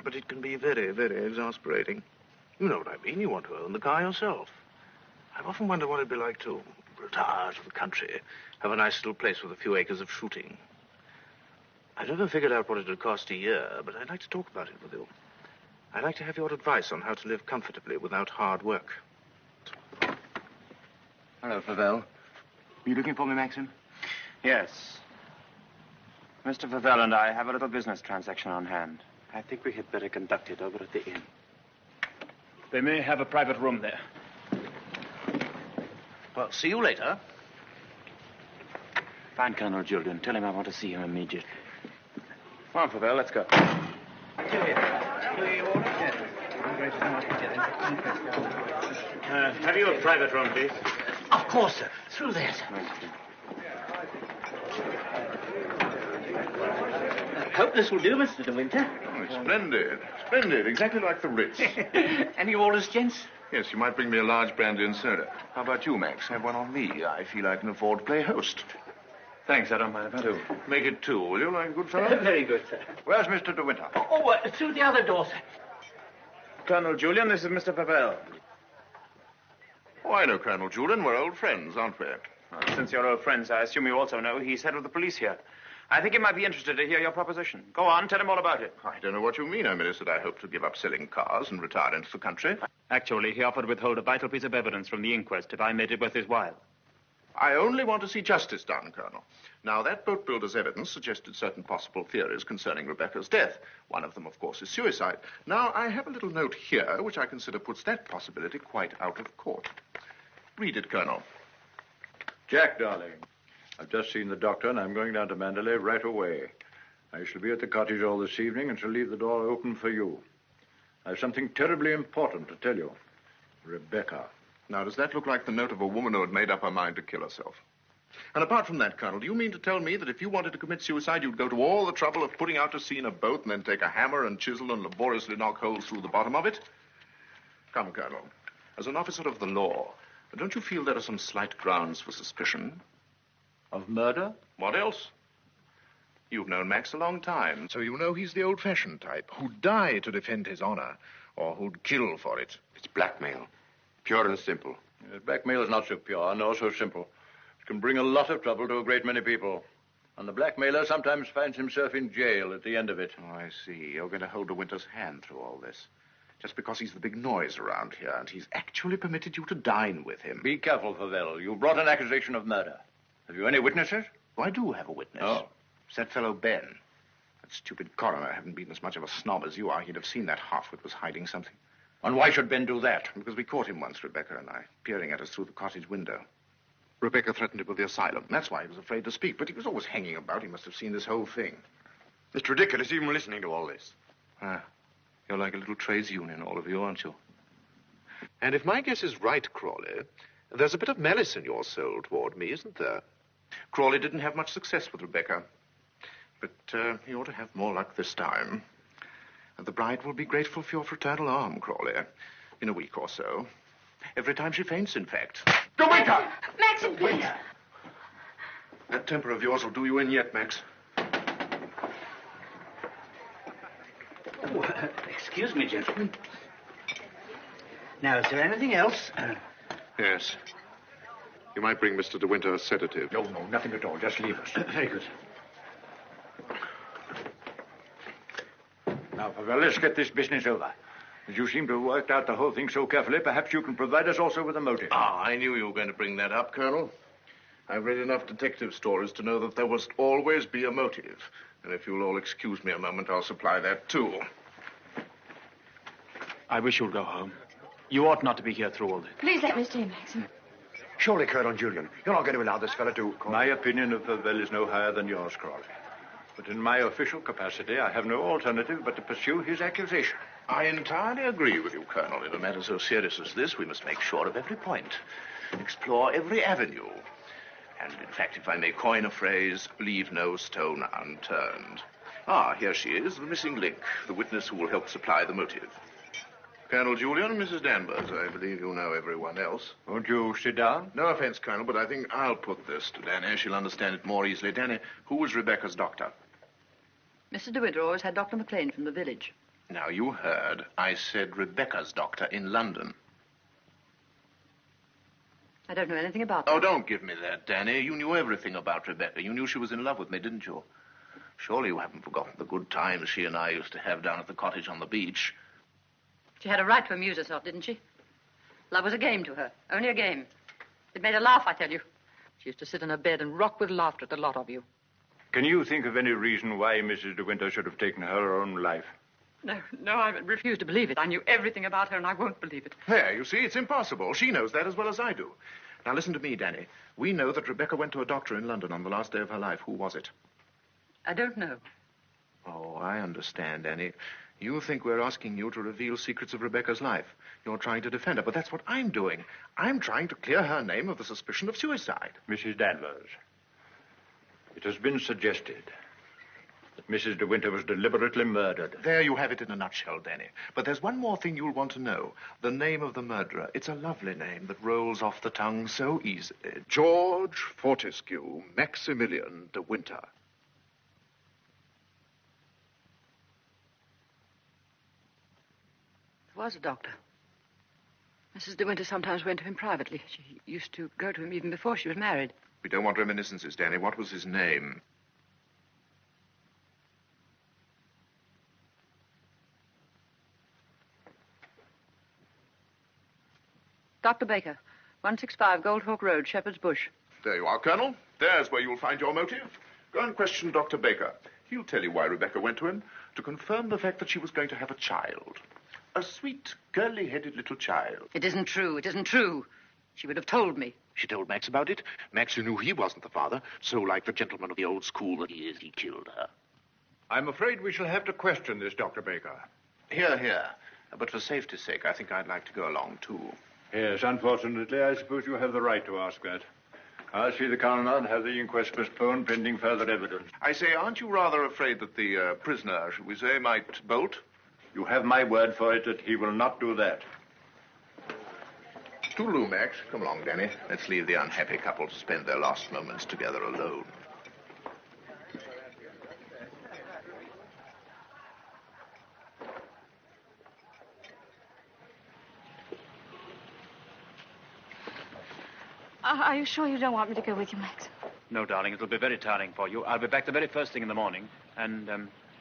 But it can be very, very exasperating. You know what I mean. You want to own the car yourself. I've often wondered what it'd be like to retire to the country, have a nice little place with a few acres of shooting. I've never figured out what it would cost a year, but I'd like to talk about it with you. I'd like to have your advice on how to live comfortably without hard work. Hello, Flavelle. Are you looking for me, Maxim? Yes. Mr. Flavelle and I have a little business transaction on hand. I think we had better conduct it over at the inn. They may have a private room there. Well, see you later. Find Colonel Julian. Tell him I want to see him immediately. Come on, Fabel, let's go. Have you a private room, please? Of course, sir. Through there, sir. Hope this will do, Mr. De Winter. Oh, splendid. Splendid. Exactly like the Ritz. Any orders, gents? Yes, you might bring me a large brandy and soda. How about you, Max? Have one on me. I feel I can afford to play host. Thanks, I don't mind if I do. Make it two, will you, like a good fellow? Very good, sir. Where's Mr. De Winter? Through the other door, sir. Colonel Julian, this is Mr. Fabel. Oh, I know Colonel Julian. We're old friends, aren't we? Well, since you're old friends, I assume you also know he's head of the police here. I think he might be interested to hear your proposition. Go on, tell him all about it. I don't know what you mean. I merely said I hope to give up selling cars and retire into the country. Actually, he offered to withhold a vital piece of evidence from the inquest if I made it worth his while. I only want to see justice done, Colonel. Now, that boat builder's evidence suggested certain possible theories concerning Rebecca's death. One of them, of course, is suicide. Now, I have a little note here which I consider puts that possibility quite out of court. Read it, Colonel. Jack, darling, I've just seen the doctor, and I'm going down to Mandalay right away. I shall be at the cottage all this evening and shall leave the door open for you. I have something terribly important to tell you. Rebecca. Now, does that look like the note of a woman who had made up her mind to kill herself? And apart from that, Colonel, do you mean to tell me that if you wanted to commit suicide, you'd go to all the trouble of putting out to sea in a boat and then take a hammer and chisel and laboriously knock holes through the bottom of it? Come, Colonel, as an officer of the law, don't you feel there are some slight grounds for suspicion? Of murder? What else? You've known Max a long time, so you know he's the old-fashioned type, who'd die to defend his honor, or who'd kill for it. It's blackmail. Pure and simple. Blackmail is not so pure, nor so simple. It can bring a lot of trouble to a great many people. And the blackmailer sometimes finds himself in jail at the end of it. Oh, I see. You're going to hold De Winter's hand through all this. Just because he's the big noise around here, and he's actually permitted you to dine with him. Be careful, Fabel. You brought an accusation of murder. Have you any witnesses? Oh, I do have a witness. Oh. It's that fellow Ben. That stupid coroner hadn't been as much of a snob as you are. He'd have seen that half-wit was hiding something. And why should Ben do that? Because we caught him once, Rebecca and I, peering at us through the cottage window. Rebecca threatened him with the asylum. That's why he was afraid to speak. But he was always hanging about. He must have seen this whole thing. It's ridiculous even listening to all this. You're like a little trades union, all of you, aren't you? And if my guess is right, Crawley, there's a bit of malice in your soul toward me, isn't there? Crawley didn't have much success with Rebecca. But he ought to have more luck this time. And the bride will be grateful for your fraternal arm, Crawley, in a week or so. Every time she faints, in fact. De Winter! Maxim, please. That temper of yours will do you in yet, Max. Excuse me, gentlemen. Now, is there anything else? Yes. You might bring Mr. De Winter a sedative. No, nothing at all. Just leave us. Very good. Now, Pavel, let's get this business over. As you seem to have worked out the whole thing so carefully, perhaps you can provide us also with a motive. I knew you were going to bring that up, Colonel. I've read enough detective stories to know that there must always be a motive. And if you'll all excuse me a moment, I'll supply that, too. I wish you'd go home. You ought not to be here through all this. Please let me stay, Maxim. Surely, Colonel Julian, you're not going to allow this fellow to... My opinion of Fabel is no higher than yours, Crawley. But in my official capacity, I have no alternative but to pursue his accusation. I entirely agree with you, Colonel. In a matter so serious as this, we must make sure of every point, explore every avenue. And, in fact, if I may coin a phrase, leave no stone unturned. Here she is, the missing link, the witness who will help supply the motive. Colonel Julian and Mrs. Danvers, I believe you know everyone else. Won't you sit down? No offense, Colonel, but I think I'll put this to Danny. She'll understand it more easily. Danny, who was Rebecca's doctor? Mr. De Winter always had Dr. McLean from the village. Now, you heard. I said Rebecca's doctor in London. I don't know anything about that. Oh, don't give me that, Danny. You knew everything about Rebecca. You knew she was in love with me, didn't you? Surely you haven't forgotten the good times she and I used to have down at the cottage on the beach. She had a right to amuse herself, didn't she? Love was a game to her. Only a game. It made her laugh, I tell you. She used to sit in her bed and rock with laughter at the lot of you. Can you think of any reason why Mrs. De Winter should have taken her own life? No, I refuse to believe it. I knew everything about her, and I won't believe it. There, you see, it's impossible. She knows that as well as I do. Now, listen to me, Danny. We know that Rebecca went to a doctor in London on the last day of her life. Who was it? I don't know. Oh, I understand, Danny. You think we're asking you to reveal secrets of Rebecca's life. You're trying to defend her, but that's what I'm doing. I'm trying to clear her name of the suspicion of suicide. Mrs. Danvers, it has been suggested that Mrs. De Winter was deliberately murdered. There you have it in a nutshell, Danny. But there's one more thing you'll want to know. The name of the murderer. It's a lovely name that rolls off the tongue so easily. George Fortescue Maximilian De Winter. There was a doctor. Mrs. De Winter sometimes went to him privately. She used to go to him even before she was married. We don't want reminiscences, Danny. What was his name? Dr. Baker, 165 Goldhawk Road, Shepherd's Bush. There you are, Colonel. There's where you'll find your motive. Go and question Dr. Baker. He'll tell you why Rebecca went to him, to confirm the fact that she was going to have a child. A sweet, curly-headed little child. It isn't true. It isn't true. She would have told me. She told Max about it. Max, who knew he wasn't the father, so like the gentleman of the old school that he is, he killed her. I'm afraid we shall have to question this, Dr. Baker. Here, here. But for safety's sake, I think I'd like to go along, too. Yes, unfortunately, I suppose you have the right to ask that. I'll see the coroner and have the inquest postponed pending further evidence. I say, aren't you rather afraid that the prisoner, should we say, might bolt? You have my word for it that he will not do that. Toodaloo, Max. Come along, Danny. Let's leave the unhappy couple to spend their last moments together alone. Are you sure you don't want me to go with you, Max? No, darling, it'll be very tiring for you. I'll be back the very first thing in the morning, and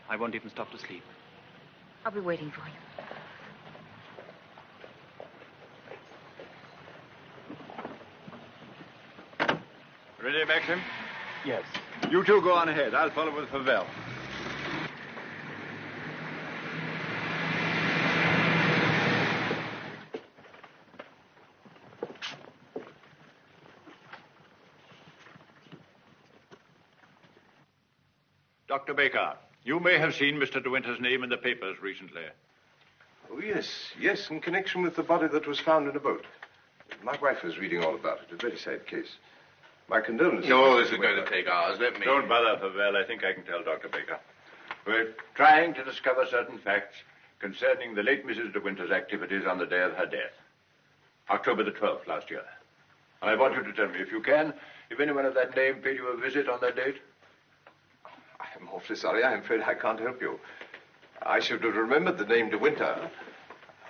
I won't even stop to sleep. I'll be waiting for you. Ready, Maxim? Yes. You two go on ahead. I'll follow with Favell. Dr. Baker, you may have seen Mr. De Winter's name in the papers recently. Oh, yes, in connection with the body that was found in a boat. My wife was reading all about it. A very sad case. My condolences. No, this is going to take hours. Let me... Don't bother, Favell. I think I can tell Dr. Baker. We're trying to discover certain facts concerning the late Mrs. De Winter's activities on the day of her death. October the 12th last year. And I want you to tell me, if you can, if anyone of that name paid you a visit on that date. I'm awfully sorry. I'm afraid I can't help you. I should have remembered the name De Winter.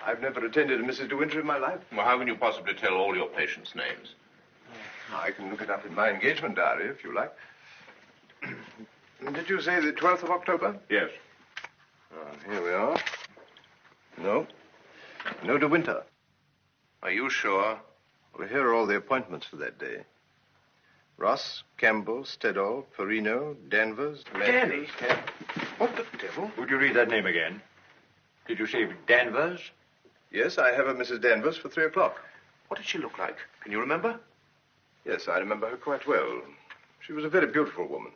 I've never attended a Mrs. De Winter in my life. Well, how can you possibly tell all your patients' names? I can look it up in my engagement diary, if you like. Did you say the 12th of October? Yes. Here we are. No. No De Winter. Are you sure? Well, here are all the appointments for that day. Ross, Campbell, Stedall, Perino, Danvers, Matthews... What the devil? Would you read that name again? Did you say Danvers? Yes, I have a Mrs. Danvers for 3 o'clock. What did she look like? Can you remember? Yes, I remember her quite well. She was a very beautiful woman.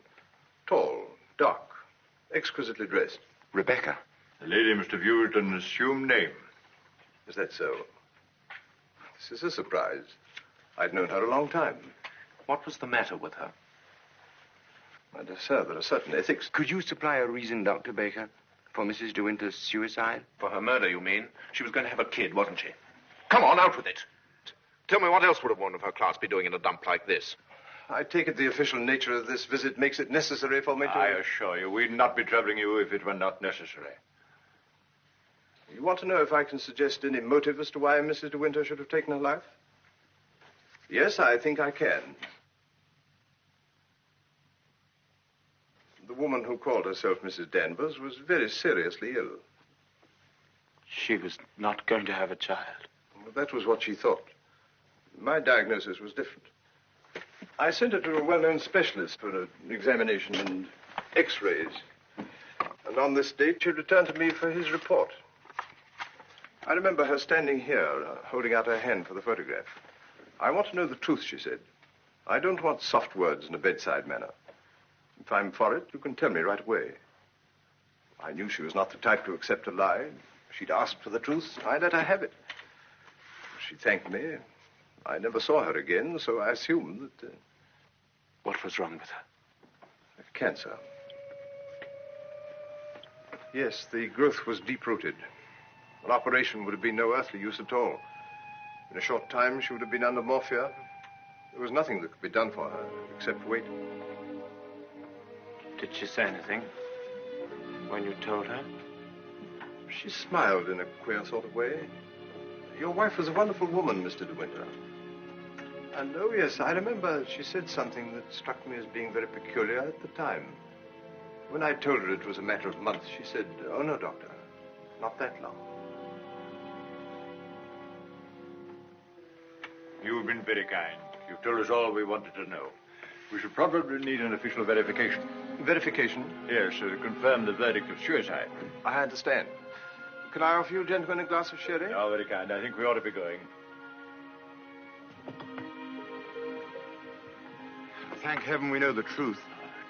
Tall, dark, exquisitely dressed. Rebecca. The lady must have used an assumed name. Is that so? This is a surprise. I'd known her a long time. What was the matter with her? My dear sir, there are certain ethics. Could you supply a reason, Dr. Baker, for Mrs. De Winter's suicide? For her murder, you mean? She was going to have a kid, wasn't she? Come on, out with it. Tell me, what else would a woman of her class be doing in a dump like this? I take it the official nature of this visit makes it necessary for me to... I assure you, we'd not be troubling you if it were not necessary. You want to know if I can suggest any motive as to why Mrs. De Winter should have taken her life? Yes, I think I can. The woman who called herself Mrs. Danvers was very seriously ill. She was not going to have a child. Well, that was what she thought. My diagnosis was different. I sent her to a well-known specialist for an examination and x-rays. And on this date, she returned to me for his report. I remember her standing here, holding out her hand for the photograph. I want to know the truth, she said. I don't want soft words in a bedside manner. If I'm for it, you can tell me right away. I knew she was not the type to accept a lie. She'd asked for the truth. I let her have it. She thanked me. I never saw her again, so I assumed that... What was wrong with her? Cancer. Yes, the growth was deep-rooted. An operation would have been no earthly use at all. In a short time, she would have been under morphia. There was nothing that could be done for her, except wait. Did she say anything when you told her? She smiled in a queer sort of way. Your wife was a wonderful woman, Mr. De Winter. And, oh, yes, I remember she said something that struck me as being very peculiar at the time. When I told her it was a matter of months, she said, "Oh, no, doctor, not that long." You've been very kind. You've told us all we wanted to know. We should probably need an official verification. Verification? Yes, to confirm the verdict of suicide. I understand. Can I offer you gentlemen a glass of sherry? Oh, very kind. I think we ought to be going. Thank heaven we know the truth.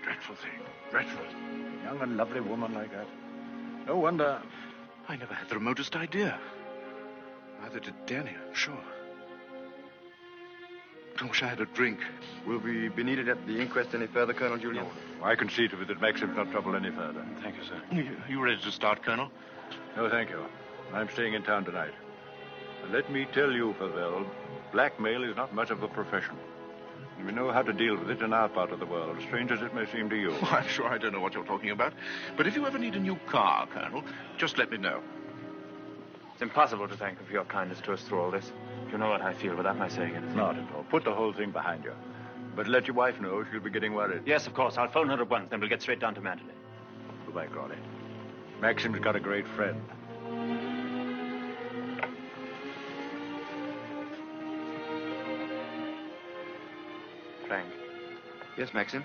Dreadful thing. Dreadful. A young and lovely woman like that. No wonder. I never had the remotest idea. Neither did Danny, I'm sure. I wish I had a drink. Will we be needed at the inquest any further, Colonel Julian? No. I can see to it that Maxim's not troubled any further. Thank you, sir. You ready to start, Colonel? No, thank you. I'm staying in town tonight. And let me tell you, Pavel, blackmail is not much of a profession. We know how to deal with it in our part of the world, strange as it may seem to you. Oh, I'm sure I don't know what you're talking about. But if you ever need a new car, Colonel, just let me know. It's impossible to thank you for your kindness to us through all this. You know what I feel without my saying anything. Not at all. Put the whole thing behind you. But let your wife know she'll be getting worried. Yes, of course. I'll phone her at once, then we'll get straight down to Mandalay. Goodbye, Crawley. Maxim's got a great friend. Frank. Yes, Maxim?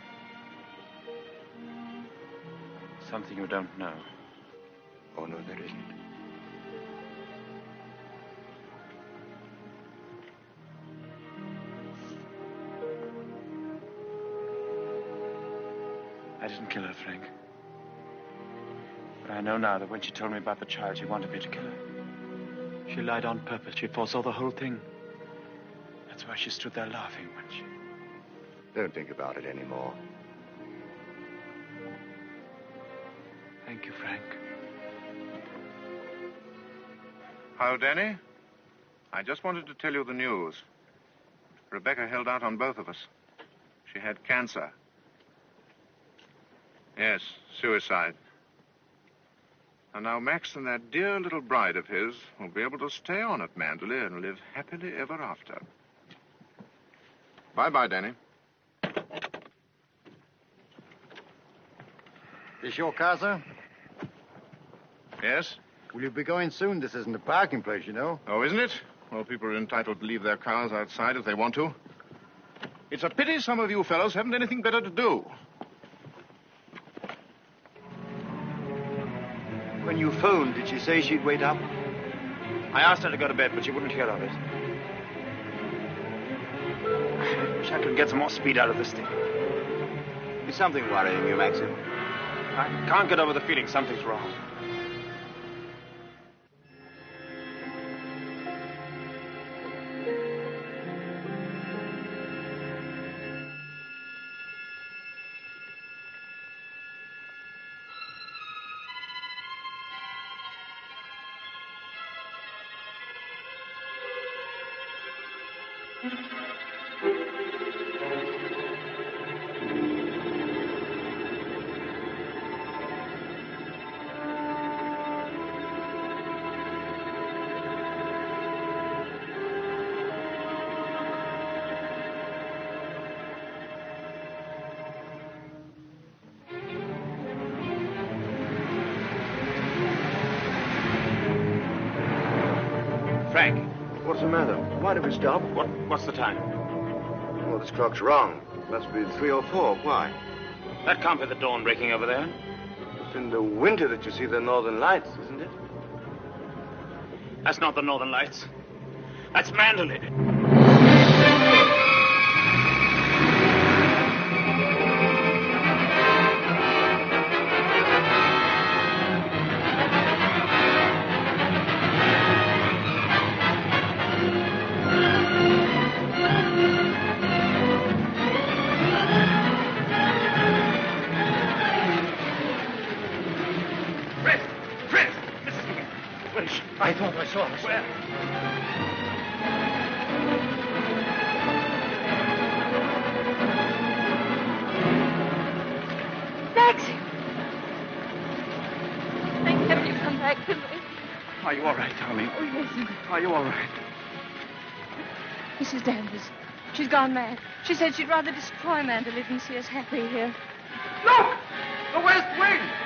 Something you don't know. Oh, no, there isn't. I didn't kill her, Frank. But I know now that when she told me about the child, she wanted me to kill her. She lied on purpose. She foresaw the whole thing. That's why she stood there laughing when she... Don't think about it anymore. Thank you, Frank. Hello, Danny. I just wanted to tell you the news. Rebecca held out on both of us. She had cancer. Yes, suicide. And now Max and that dear little bride of his will be able to stay on at Mandalay and live happily ever after. Bye-bye, Danny. This your car, sir? Yes? Will you be going soon? This isn't a parking place, you know. Oh, isn't it? Well, people are entitled to leave their cars outside if they want to. It's a pity some of you fellows haven't anything better to do. When you phoned, did she say she'd wait up? I asked her to go to bed, but she wouldn't hear of it. I wish I could get some more speed out of this thing. Is something worrying you, Maxim? I can't get over the feeling something's wrong. Frank. What's the matter? Why did we stop? What's the time? Well, this clock's wrong. Must be 3 or 4. Why? That can't be the dawn breaking over there. It's in the winter that you see the northern lights, isn't it? That's not the northern lights. That's Mandalay. saw us. Where? Maxie! Thank heaven you've come back to me. Are you all right, darling? Oh, yes. Are you all right? Mrs. Danvers. She's gone mad. She said she'd rather destroy Mandalay than see us happy here. Look! The West Wing!